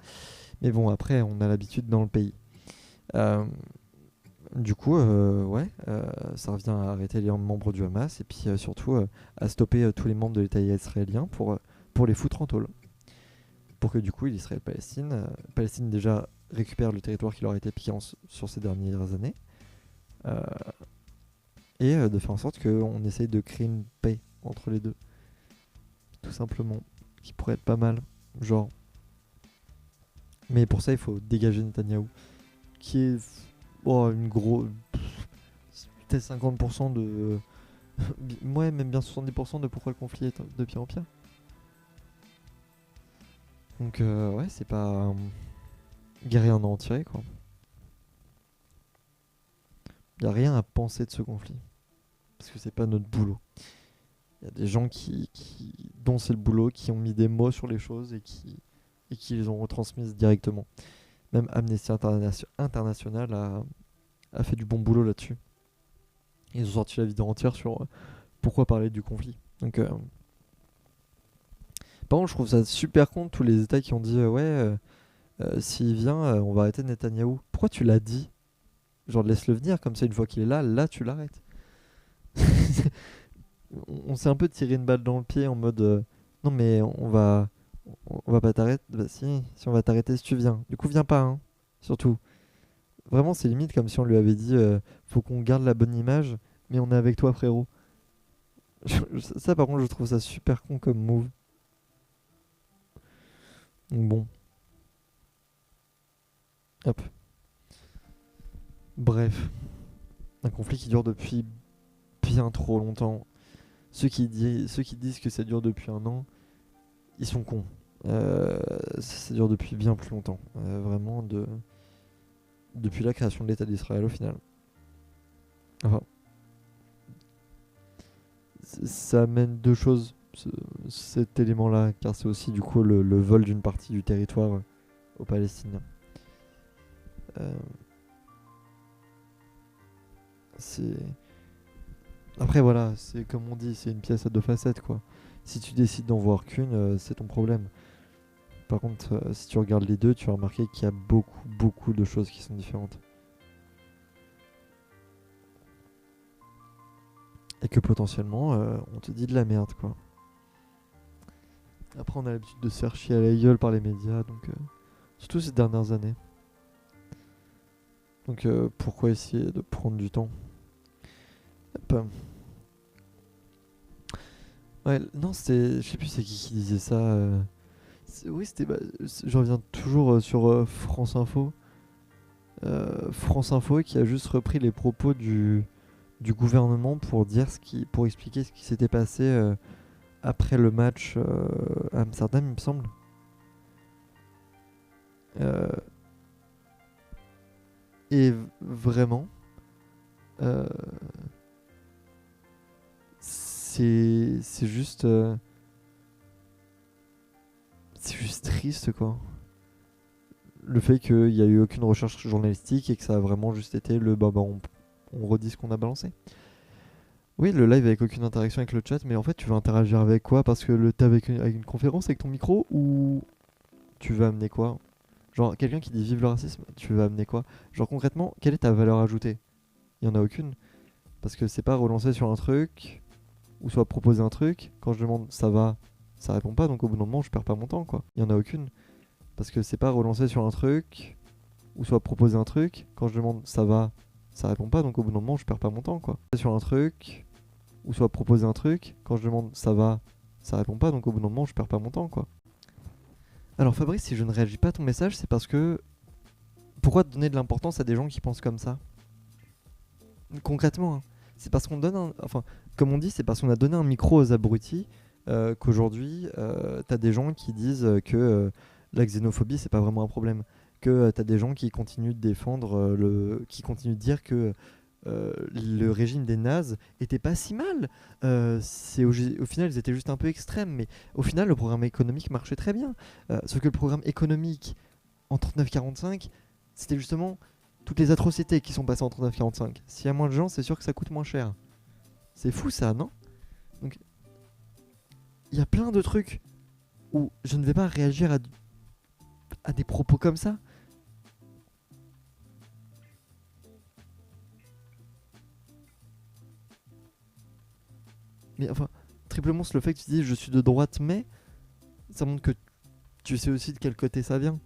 Mais bon, après, on a l'habitude dans le pays. Euh, du coup, ouais, ça revient à arrêter les membres du Hamas et puis surtout à stopper tous les membres de l'État israélien pour les foutre en tôle. Pour que du coup, l'Israël-Palestine, Palestine déjà récupère le territoire qui leur a été piqué sur ces dernières années euh, et de faire en sorte qu'on essaye de créer une paix entre les deux, tout simplement, qui pourrait être pas mal, genre. Mais pour ça, il faut dégager Netanyahou, qui est une grosse, peut-être 50% de, ouais, même bien 70% de pourquoi le conflit est de pire en pire. Donc ouais, c'est pas guerrier en entier, quoi. Y a rien à penser de ce conflit, parce que c'est pas notre boulot. Il y a des gens dont c'est le boulot, qui ont mis des mots sur les choses et qui les ont retransmises directement. Même Amnesty International a fait du bon boulot là-dessus. Ils ont sorti la vidéo entière sur pourquoi parler du conflit. Donc, par contre, je trouve ça super con tous les États qui ont dit ouais, s'il vient, on va arrêter Netanyahou. Pourquoi tu l'as dit? Genre, laisse-le venir, comme ça, une fois qu'il est là tu l'arrêtes. On s'est un peu tiré une balle dans le pied en mode non, mais on va pas t'arrêter. Bah, si on va t'arrêter si tu viens. Du coup, viens pas, hein, surtout. Vraiment, c'est limite comme si on lui avait dit faut qu'on garde la bonne image, mais on est avec toi, frérot. Ça, par contre, je trouve ça super con comme move. Donc bon, hop. Bref, un conflit qui dure depuis bien trop longtemps. Ceux qui disent que ça dure depuis un an, ils sont cons. Ça dure depuis bien plus longtemps. Vraiment, depuis la création de l'État d'Israël au final. Enfin, ça amène deux choses, cet élément-là, car c'est aussi du coup le vol d'une partie du territoire aux Palestiniens. Euh, c'est Après voilà, c'est comme on dit, c'est une pièce à deux facettes quoi. Si tu décides d'en voir qu'une, c'est ton problème. Par contre, si tu regardes les deux, tu vas remarquer qu'il y a beaucoup de choses qui sont différentes. Et que potentiellement, on te dit de la merde quoi. Après, on a l'habitude de se faire chier à la gueule par les médias, donc surtout ces dernières années. Donc pourquoi essayer de prendre du temps? Hop. Ouais, non, je sais plus c'est qui disait ça. Oui, je reviens toujours sur France Info. France Info qui a juste repris les propos du gouvernement pour expliquer ce qui s'était passé après le match à Amsterdam, il me semble. Euh, et vraiment, euh, c'est juste, c'est juste triste quoi. Le fait qu'il n'y a eu aucune recherche journalistique et que ça a vraiment juste été on redit ce qu'on a balancé. Oui, le live avec aucune interaction avec le chat, mais en fait, tu veux interagir avec quoi? Parce que t'es avec une conférence avec ton micro ou tu veux amener quoi? Genre, quelqu'un qui dit vive le racisme, tu veux amener quoi? Genre, concrètement, quelle est ta valeur ajoutée? Il y en a aucune. Parce que c'est pas relancer sur un truc ou soit proposer un truc. Quand je demande ça va, ça répond pas, donc au bout d'un moment, je perds pas mon temps quoi. Il y en a aucune. Parce que c'est pas relancer sur un truc ou soit proposer un truc. Quand je demande ça répond pas, donc au bout d'un moment, je perds pas mon temps quoi. Sur un truc ou soit proposer un truc. Quand je demande ça répond pas, donc au bout d'un moment, je perds pas mon temps quoi. Alors Fabrice, si je ne réagis pas à ton message, c'est parce que pourquoi donner de l'importance à des gens qui pensent comme ça? Concrètement, hein. C'est parce qu'on donne enfin, comme on dit, c'est parce qu'on a donné un micro aux abrutis qu'aujourd'hui, t'as des gens qui disent que la xénophobie, c'est pas vraiment un problème. Que t'as des gens qui continuent de défendre qui continuent de dire que le régime des nazes était pas si mal. Au final, ils étaient juste un peu extrêmes, mais au final, le programme économique marchait très bien. Sauf que le programme économique en 39-45, c'était justement toutes les atrocités qui sont passées en 39-45. S'il y a moins de gens, c'est sûr que ça coûte moins cher. C'est fou ça, non? Donc, il y a plein de trucs où je ne vais pas réagir à des propos comme ça. Mais enfin, triplement, c'est le fait que tu dis je suis de droite, mais ça montre que tu sais aussi de quel côté ça vient.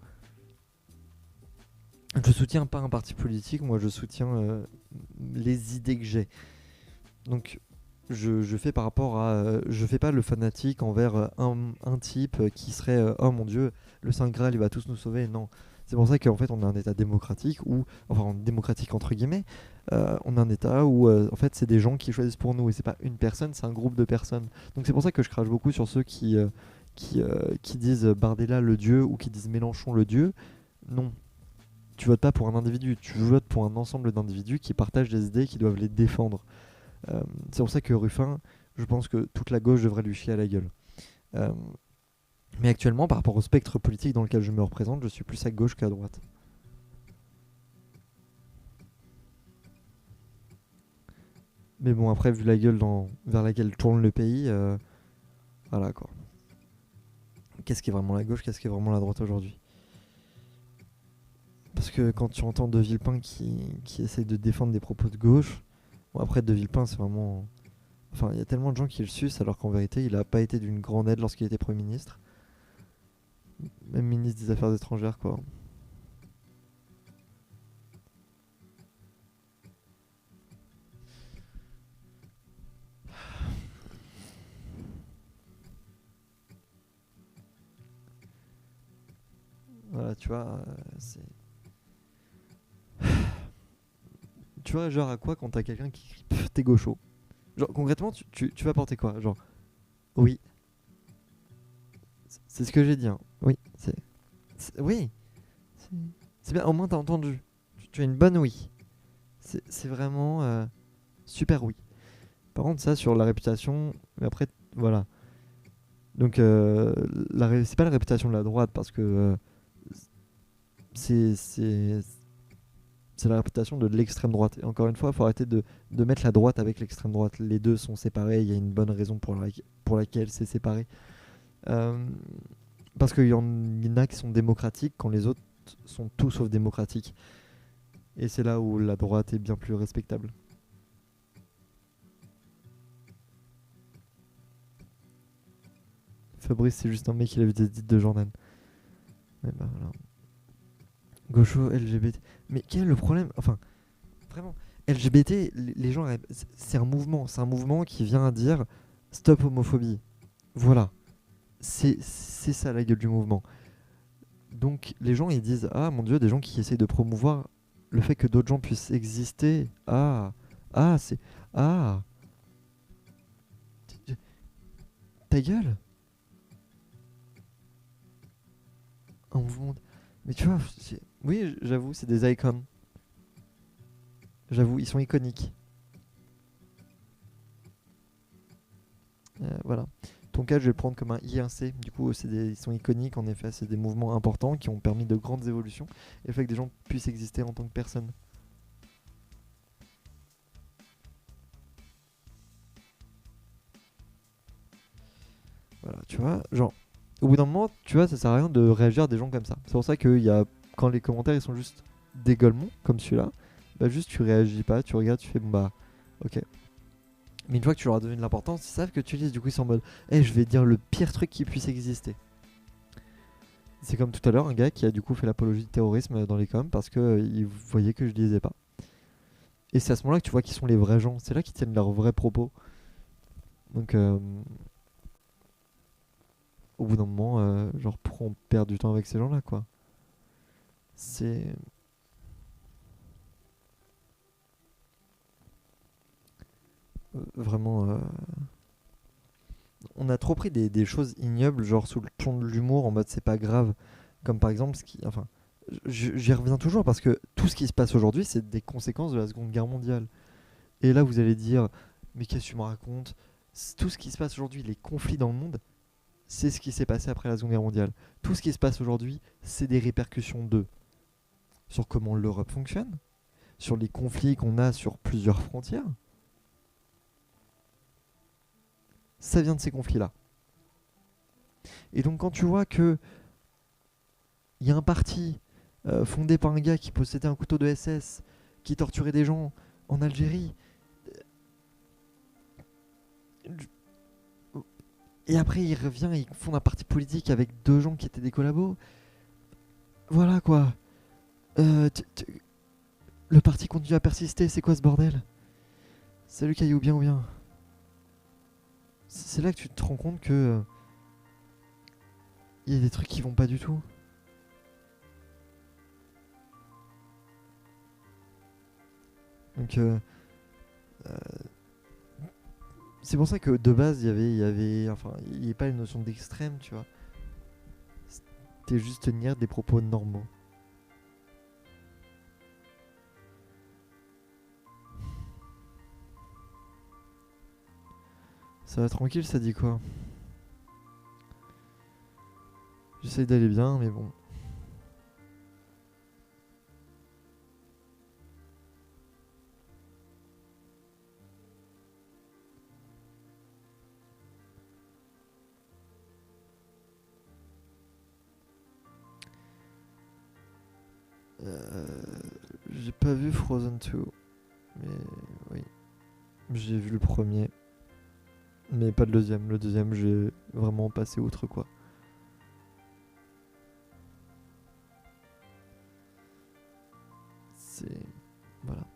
Je soutiens pas un parti politique, moi je soutiens les idées que j'ai. Donc je fais par rapport à... je fais pas le fanatique envers un type qui serait oh mon dieu, le Saint Graal il va tous nous sauver. Non. C'est pour ça qu'en fait on a un état démocratique où, enfin démocratique entre guillemets, on a un état où en fait c'est des gens qui choisissent pour nous et c'est pas une personne, c'est un groupe de personnes. Donc c'est pour ça que je crache beaucoup sur ceux qui disent Bardella le dieu ou qui disent Mélenchon le dieu. Non, tu votes pas pour un individu, tu votes pour un ensemble d'individus qui partagent des idées et qui doivent les défendre. C'est pour ça que Ruffin, je pense que toute la gauche devrait lui chier à la gueule. Euh, mais actuellement, par rapport au spectre politique dans lequel je me représente, je suis plus à gauche qu'à droite. Mais bon, après, vu la gueule vers laquelle tourne le pays, voilà quoi. Qu'est-ce qui est vraiment la gauche, qu'est-ce qui est vraiment la droite aujourd'hui? Parce que quand tu entends De Villepin qui essaye de défendre des propos de gauche, bon, après, De Villepin, c'est vraiment. Enfin, il y a tellement de gens qui le sucent alors qu'en vérité, il a pas été d'une grande aide lorsqu'il était Premier ministre. Même ministre des Affaires étrangères, quoi. Voilà, tu vois, c'est. Tu vois, genre à quoi quand t'as quelqu'un qui crie Pff, t'es gaucho? Genre, concrètement, tu vas porter quoi? Genre, oui, c'est ce que j'ai dit, hein. Oui, oui, c'est c'est bien, au moins t'as entendu. Tu as une bonne oui. C'est vraiment super oui. Par contre, ça, sur la réputation, mais après, voilà. Donc, c'est pas la réputation de la droite parce que c'est c'est c'est la réputation de l'extrême droite. Et encore une fois, il faut arrêter de mettre la droite avec l'extrême droite. Les deux sont séparés, il y a une bonne raison pour laquelle c'est séparé. Euh, Parce qu'il y en a qui sont démocratiques quand les autres sont tout sauf démocratiques. Et c'est là où la droite est bien plus respectable. Fabrice, c'est juste un mec qui a vu des edits de Jordan. Mais bah voilà. Gaucho, LGBT. Mais quel est le problème? Enfin, vraiment, LGBT, les gens, c'est un mouvement qui vient à dire stop homophobie. Voilà, c'est ça la gueule du mouvement. Donc les gens ils disent ah mon dieu, des gens qui essayent de promouvoir le fait que d'autres gens puissent exister. Ah c'est ah ta gueule, un mouvement. Mais tu vois, oui j'avoue c'est des icons. J'avoue ils sont iconiques. Voilà. Ton cas, je vais le prendre comme un INC. Du coup, ils sont iconiques, en effet. C'est des mouvements importants qui ont permis de grandes évolutions et le fait que des gens puissent exister en tant que personne. Voilà, tu vois, genre, au bout d'un moment, tu vois, ça sert à rien de réagir à des gens comme ça. C'est pour ça que quand les commentaires ils sont juste dégueulements, comme celui-là, bah juste tu réagis pas, tu regardes, tu fais bon bah, ok. Mais une fois que tu leur as donné de l'importance, ils savent que tu lis, du coup ils sont en mode, je vais dire le pire truc qui puisse exister. C'est comme tout à l'heure, un gars qui a du coup fait l'apologie du terrorisme dans les coms parce que il voyait que je lisais pas. Et c'est à ce moment-là que tu vois qui sont les vrais gens. C'est là qu'ils tiennent leurs vrais propos. Donc, au bout d'un moment, genre, pourquoi on perd du temps avec ces gens-là, quoi? C'est vraiment. On a trop pris des choses ignobles, genre sous le ton de l'humour, en mode c'est pas grave. Comme par exemple, enfin, j'y reviens toujours parce que tout ce qui se passe aujourd'hui, c'est des conséquences de la Seconde Guerre mondiale. Et là, vous allez dire, mais qu'est-ce que tu me racontes? Tout ce qui se passe aujourd'hui, les conflits dans le monde, c'est ce qui s'est passé après la Seconde Guerre mondiale. Tout ce qui se passe aujourd'hui, c'est des répercussions d'eux. Sur comment l'Europe fonctionne, sur les conflits qu'on a sur plusieurs frontières. Ça vient de ces conflits-là. Et donc quand tu vois que il y a un parti fondé par un gars qui possédait un couteau de SS, qui torturait des gens en Algérie, et après il revient et il fonde un parti politique avec deux gens qui étaient des collabos. Voilà quoi. Le parti continue à persister, c'est quoi ce bordel? Salut Caillou, bien ou bien? C'est là que tu te rends compte que il y a des trucs qui vont pas du tout. Donc euh, c'est pour ça que de base enfin, il n'y avait pas une notion d'extrême, tu vois. C'était juste tenir des propos normaux. Ça va tranquille, ça dit quoi? J'essaye d'aller bien, mais bon. Euh, j'ai pas vu Frozen 2, mais oui. J'ai vu le premier, mais pas le deuxième. Le deuxième, j'ai vraiment passé outre quoi. C'est. Voilà.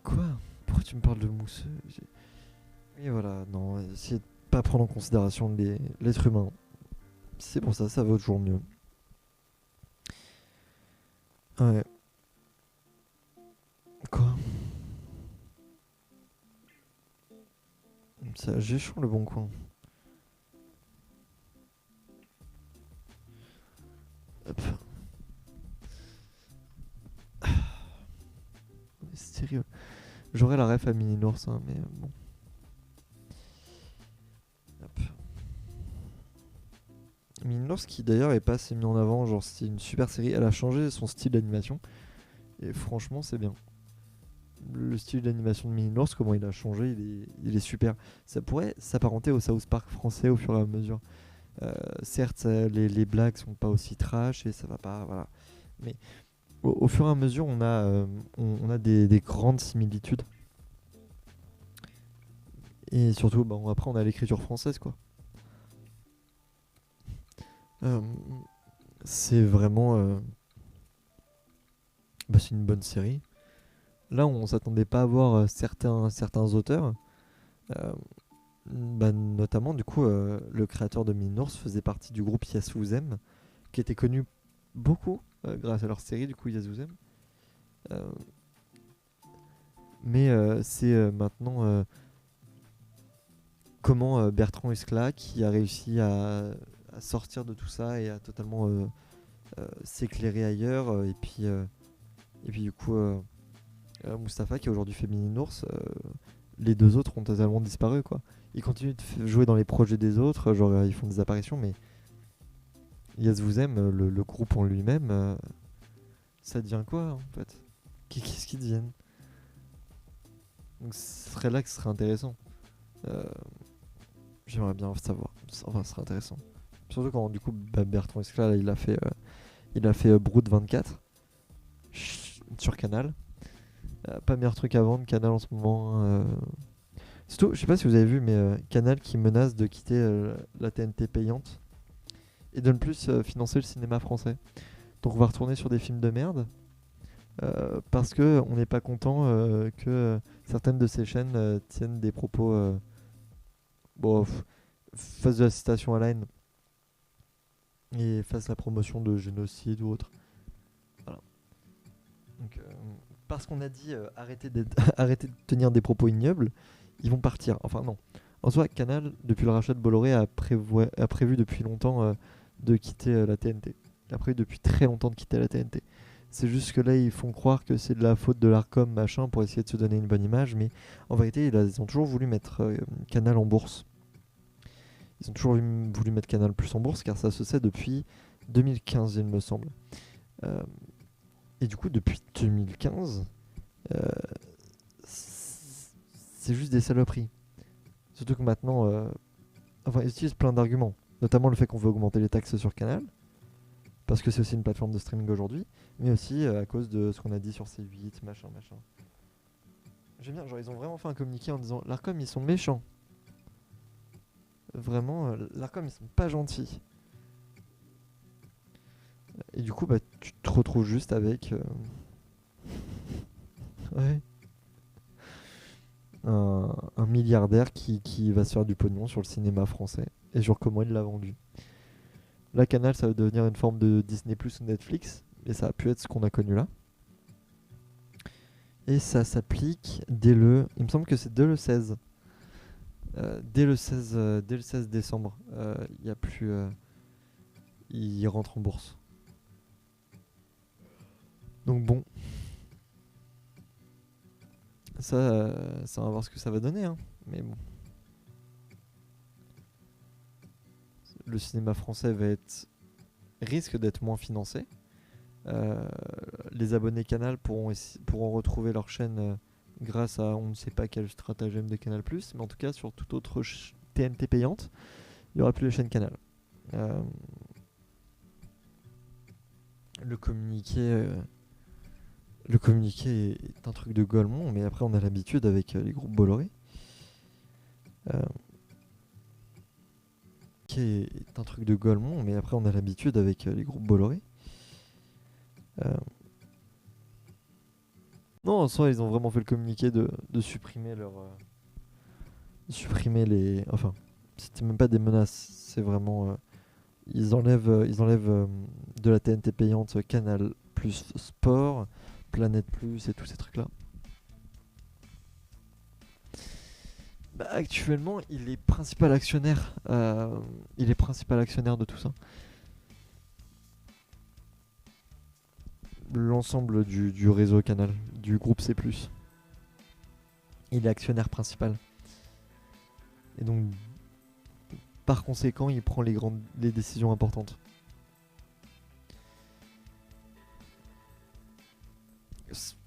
Quoi? Pourquoi tu me parles de mousseux? Et voilà, non, essayez de pas prendre en considération l'être humain. C'est pour ça, ça va toujours mieux. Ouais. Quoi? Ça, j'ai chaud le bon coin. Hop. C'est sérieux. J'aurais la ref à Mini Nours, hein, mais bon. Hop. Mini Nours qui d'ailleurs est pas assez mis en avant, genre c'est une super série. Elle a changé son style d'animation. Et franchement, c'est bien. Le style d'animation de Mini Nours, comment il a changé, il est super. Ça pourrait s'apparenter au South Park français au fur et à mesure. Certes, les blagues sont pas aussi trash et ça va pas, voilà. Mais au fur et à mesure, on a des grandes similitudes. Et surtout, bah, après, on a l'écriture française, quoi. Euh, c'est vraiment, bah, c'est une bonne série. Là, on s'attendait pas à voir certains auteurs. Euh, Bah, notamment, du coup, le créateur de Minours faisait partie du groupe Yasuzem, qui était connu beaucoup grâce à leur série, du coup, Yasuzem. Euh, mais c'est maintenant comment Bertrand Huskla, qui a réussi à sortir de tout ça et à totalement s'éclairer ailleurs. Et puis, du coup, Mustapha, qui a aujourd'hui fait Minours, les deux autres ont totalement disparu, quoi. Ils continuent de jouer dans les projets des autres, genre ils font des apparitions, mais Yes Vous Aime, le groupe en lui-même, ça devient quoi en fait? Qu'est-ce qu'ils deviennent? Donc ce serait là que ce serait intéressant. Euh, J'aimerais bien savoir. Enfin, ce serait intéressant. Surtout quand du coup Bertrand Escla, là, il a fait Brood 24 sur Canal. Pas meilleur truc à vendre, Canal en ce moment. Surtout, je sais pas si vous avez vu, mais Canal qui menace de quitter la TNT payante et de ne plus financer le cinéma français. Donc on va retourner sur des films de merde parce que on n'est pas content que certaines de ces chaînes tiennent des propos bon, fassent de la citation à la haine et fassent la promotion de génocide ou autre. Voilà. Donc parce qu'on a dit arrêtez de tenir des propos ignobles, ils vont partir. Enfin non. En soi, Canal, depuis le rachat de Bolloré, a prévu depuis longtemps de quitter la TNT. Il a prévu depuis très longtemps de quitter la TNT. C'est juste que là, ils font croire que c'est de la faute de l'Arcom, machin, pour essayer de se donner une bonne image, mais en vérité, ils ont toujours voulu mettre Canal en bourse. Ils ont toujours voulu mettre Canal Plus en bourse, car ça se sait depuis 2015, il me semble. Euh, et du coup, depuis 2015, euh, c'est juste des saloperies. Surtout que maintenant, enfin, ils utilisent plein d'arguments, notamment le fait qu'on veut augmenter les taxes sur Canal, parce que c'est aussi une plateforme de streaming aujourd'hui, mais aussi à cause de ce qu'on a dit sur C8, machin, machin. J'aime bien, genre ils ont vraiment fait un communiqué en disant l'Arcom ils sont méchants. Vraiment, l'Arcom ils sont pas gentils. Et du coup, bah, tu te retrouves juste avec ouais, un milliardaire qui va se faire du pognon sur le cinéma français et sur comment il l'a vendu. Là, Canal, ça va devenir une forme de Disney Plus ou Netflix, et ça a pu être ce qu'on a connu là. Et ça s'applique il me semble que c'est dès le 16. Dès le 16 décembre, il y a plus, il rentre en bourse. Donc bon, ça on va voir ce que ça va donner, hein. Mais bon, le cinéma français risque d'être moins financé. Euh, les abonnés Canal pourront retrouver leur chaîne grâce à on ne sait pas quel stratagème de Canal+, mais en tout cas sur toute autre TNT payante, il n'y aura plus la chaîne Canal. Euh, le communiqué, est un truc de Golemont, mais après on a l'habitude avec les groupes Bolloré. Qui est un truc de Golemont, mais après on a l'habitude avec les groupes Bolloré. Non, en soi, ils ont vraiment fait le communiqué de supprimer supprimer les. Enfin, c'était même pas des menaces, c'est vraiment. Ils enlèvent de la TNT payante Canal plus Sport, Planète Plus et tous ces trucs-là. Bah, actuellement, il est principal actionnaire. Il est principal actionnaire de tout ça. L'ensemble du réseau Canal, du groupe C+. Il est actionnaire principal. Et donc, par conséquent, il prend les décisions importantes.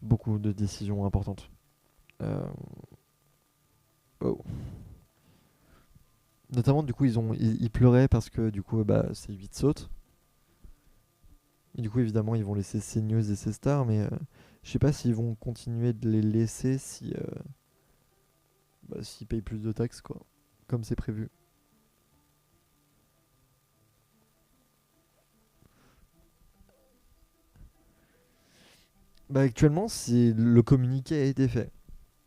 Beaucoup de décisions importantes. Oh. Notamment, du coup, ils pleuraient parce que du coup, bah, c'est 8 sautes. Et du coup, évidemment, ils vont laisser CNews et C-Star, mais je sais pas s'ils vont continuer de les laisser s'ils payent plus de taxes, quoi. Comme c'est prévu. Bah, actuellement, le communiqué a été fait.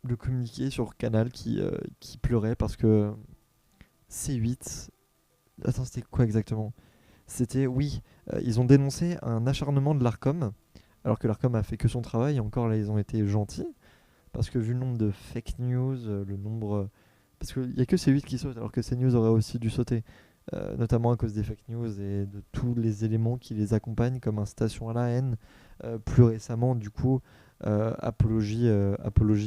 Le communiqué sur Canal qui pleurait parce que C8. Attends, c'était quoi exactement? C'était, oui, ils ont dénoncé un acharnement de l'Arcom, alors que l'Arcom a fait que son travail, et encore là, ils ont été gentils, parce que vu le nombre de fake news, le nombre. Parce qu'il n'y a que C8 qui saute, alors que CNews aurait aussi dû sauter, notamment à cause des fake news et de tous les éléments qui les accompagnent, comme incitation à la haine, plus récemment, du coup, apologie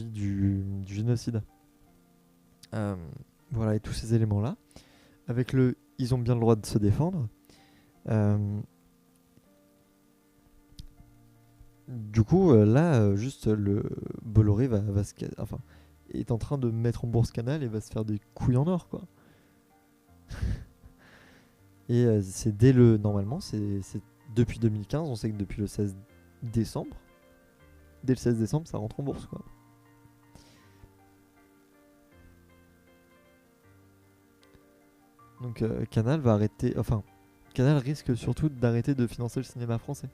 du génocide. Euh, voilà, et tous ces éléments-là. Avec ils ont bien le droit de se défendre. Du coup, là, juste le Bolloré enfin, est en train de mettre en bourse Canal et va se faire des couilles en or, quoi. Et c'est normalement, c'est depuis 2015. On sait que depuis le 16 décembre, dès le 16 décembre, ça rentre en bourse, quoi. Donc Canal va arrêter, enfin, Canal risque surtout d'arrêter de financer le cinéma français,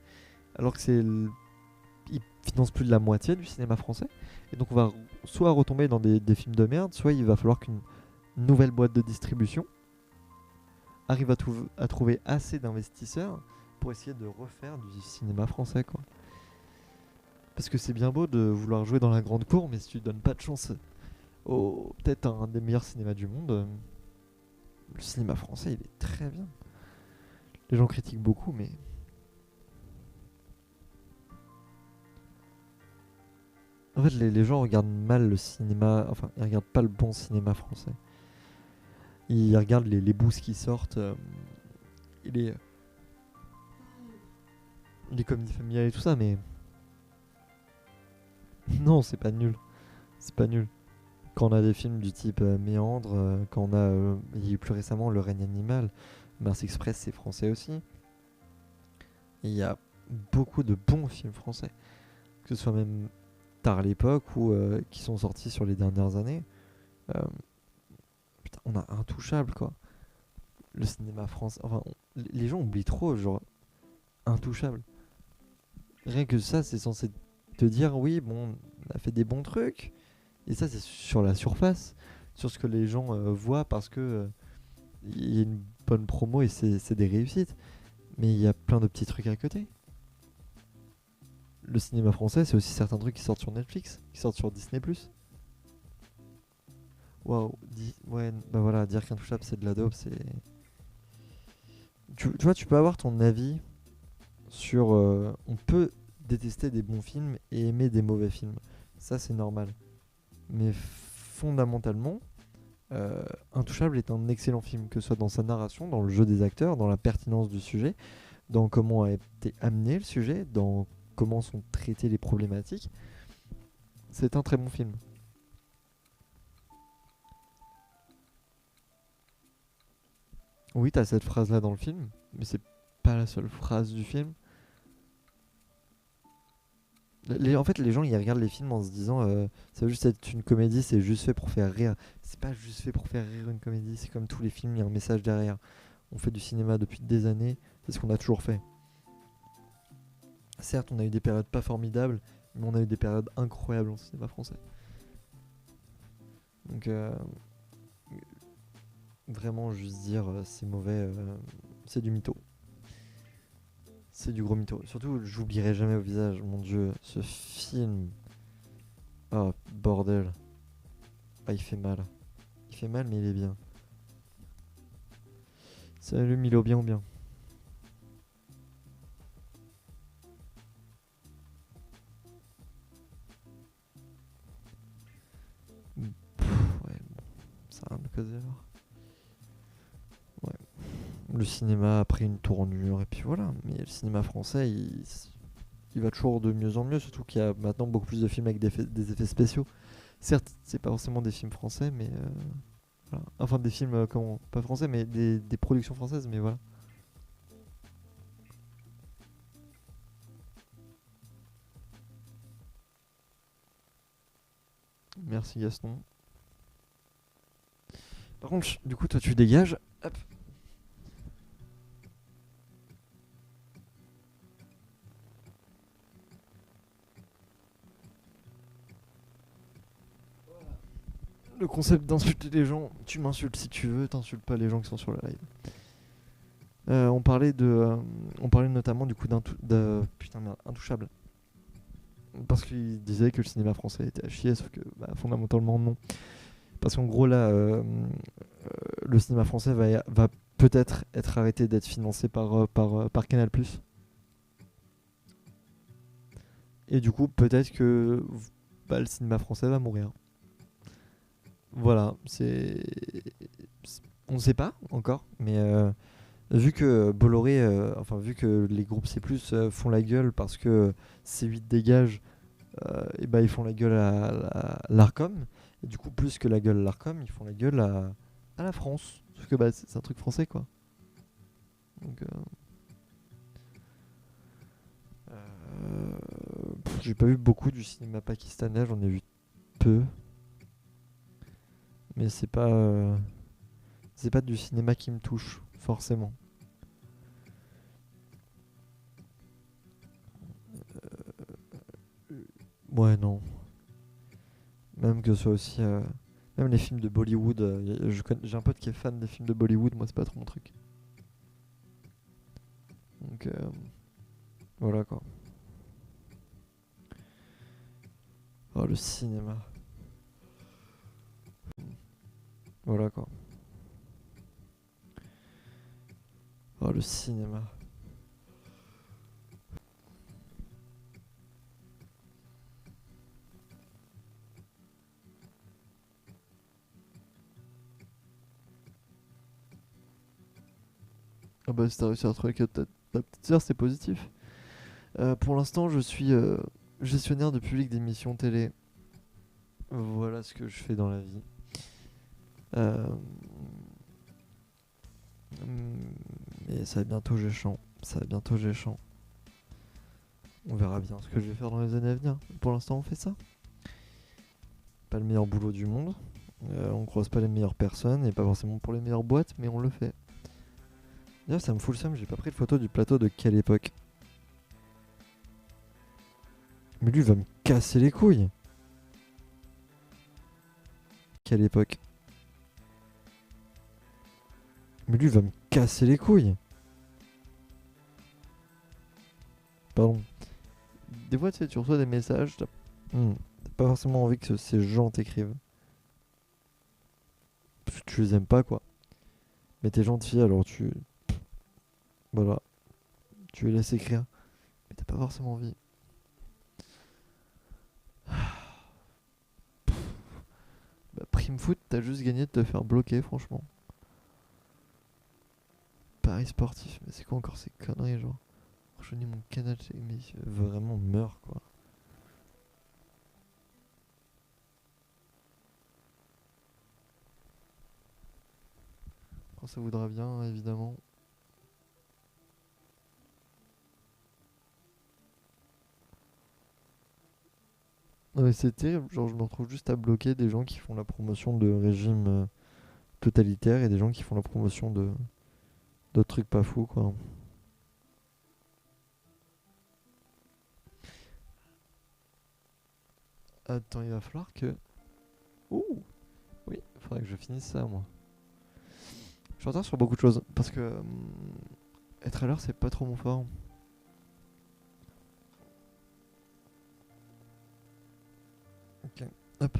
alors que il finance plus de la moitié du cinéma français. Et donc on va soit retomber dans des films de merde, soit il va falloir qu'une nouvelle boîte de distribution arrive à trouver assez d'investisseurs pour essayer de refaire du cinéma français, quoi. Parce que c'est bien beau de vouloir jouer dans la grande cour, mais si tu donnes pas de chance au peut-être un des meilleurs cinémas du monde, le cinéma français il est très bien. Les gens critiquent beaucoup, mais en fait, les gens regardent mal le cinéma. Enfin, ils regardent pas le bon cinéma français. Ils regardent boosts qui sortent, et les comédies familiales et tout ça, mais non, c'est pas nul. C'est pas nul. Quand on a des films du type Méandre, quand on a, il y a eu plus récemment Le règne animal, Mars Express, c'est français aussi. Et il y a beaucoup de bons films français, que ce soit même tard à l'époque ou qui sont sortis sur les dernières années. Euh, Putain, on a Intouchable, quoi. Le cinéma français. Enfin, les gens oublient trop, genre, Intouchable. Rien que ça, c'est censé te dire, oui, bon, on a fait des bons trucs. Et ça, c'est sur la surface, sur ce que les gens voient parce que il y a une bonne promo et c'est des réussites. Mais il y a plein de petits trucs à côté. Le cinéma français, c'est aussi certains trucs qui sortent sur Netflix, qui sortent sur Disney+. Waouh, ouais, bah voilà, dire qu'Intouchable c'est de la dope, c'est. Tu vois, tu peux avoir ton avis sur. On peut détester des bons films et aimer des mauvais films. Ça, c'est normal. Mais fondamentalement, Intouchable est un excellent film, que ce soit dans sa narration, dans le jeu des acteurs, dans la pertinence du sujet, dans comment a été amené le sujet, dans comment sont traitées les problématiques. C'est un très bon film. Oui, t'as cette phrase-là dans le film, mais c'est pas la seule phrase du film. En fait, les gens ils regardent les films en se disant ça va juste être une comédie, c'est juste fait pour faire rire. C'est pas juste fait pour faire rire une comédie, c'est comme tous les films, il y a un message derrière. On fait du cinéma depuis des années, c'est ce qu'on a toujours fait. Certes, on a eu des périodes pas formidables, mais on a eu des périodes incroyables en cinéma français. Donc, vraiment, juste dire c'est mauvais, c'est du mytho. C'est du gros mytho. Surtout, j'oublierai jamais au visage, mon dieu, ce film. Oh, bordel. Ah, il fait mal. Il fait mal, mais il est bien. Salut Milo, bien ou bien? Ouais, bon, ça a rien de causer alors. Ouais. Le cinéma a pris une tournure, et puis voilà. Mais le cinéma français, il va toujours de mieux en mieux, surtout qu'il y a maintenant beaucoup plus de films avec des effets spéciaux. Certes, c'est pas forcément des films français, mais voilà. Enfin, des films, comment, pas français, mais des productions françaises, mais voilà. Merci Gaston. Par contre, du coup, toi, tu dégages. Hop. Le concept d'insulter les gens, tu m'insultes si tu veux, t'insultes pas les gens qui sont sur le live. On parlait notamment du coup putain merde, Intouchable. Parce qu'il disait que le cinéma français était à chier, sauf que bah, fondamentalement non. Parce qu'en gros là, le cinéma français va peut-être être arrêté d'être financé par Canal+. Et du coup, peut-être que bah, le cinéma français va mourir. Voilà, on ne sait pas encore, mais vu que Bolloré, enfin vu que les groupes C+, font la gueule parce que C8 dégage, et bah ils font la gueule à l'Arcom, et du coup plus que la gueule à l'Arcom, ils font la gueule à la France. Sauf que bah c'est un truc français quoi. Donc j'ai pas vu beaucoup du cinéma pakistanais, j'en ai vu peu, mais c'est pas du cinéma qui me touche forcément. Ouais non, même que ce soit aussi même les films de Bollywood, j'ai un pote qui est fan des films de Bollywood, moi c'est pas trop mon truc. Donc voilà quoi. Oh le cinéma. Voilà quoi. Oh, le cinéma. Ah bah si t'as réussi à retrouver que ta petite sœur, c'est positif. Pour l'instant, je suis gestionnaire de public d'émissions télé. Voilà ce que je fais dans la vie. Euh, Mais ça va bientôt géchant. Ça va bientôt géchant. On verra bien ce que je vais faire dans les années à venir. Pour l'instant, on fait ça. Pas le meilleur boulot du monde. On croise pas les meilleures personnes et pas forcément pour les meilleures boîtes, mais on le fait. D'ailleurs, ça me fout le seum, j'ai pas pris de photo du plateau de quelle époque. Mais lui, il va me casser les couilles. Quelle époque. Mais lui, il va me casser les couilles. Pardon. Des fois, tu sais, tu reçois des messages, t'as pas forcément envie que ces gens t'écrivent. Parce que tu les aimes pas, quoi. Mais t'es gentil, alors tu. Voilà. Tu les laisses écrire. Mais t'as pas forcément envie. Bah, Prime Foot, t'as juste gagné de te faire bloquer, franchement. Paris sportif, mais c'est quoi encore ces conneries, genre. Rejoignez mon canal, mais vraiment meurt, quoi. Quand ça voudra bien, évidemment. Non mais c'est terrible, genre je me retrouve juste à bloquer des gens qui font la promotion de régimes totalitaires et des gens qui font la promotion de d'autres trucs pas fous, quoi. Attends, il va falloir que... Ouh, oui, il faudrait que je finisse ça, moi. Je suis en retard sur beaucoup de choses, parce que être à l'heure, c'est pas trop mon fort. Ok, hop.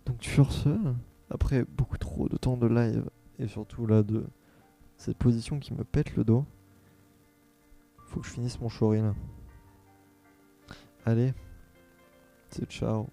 Donc sur ce, après beaucoup trop de temps de live, et surtout là de cette position qui me pète le dos, faut que je finisse mon shori là. Allez, c'est ciao.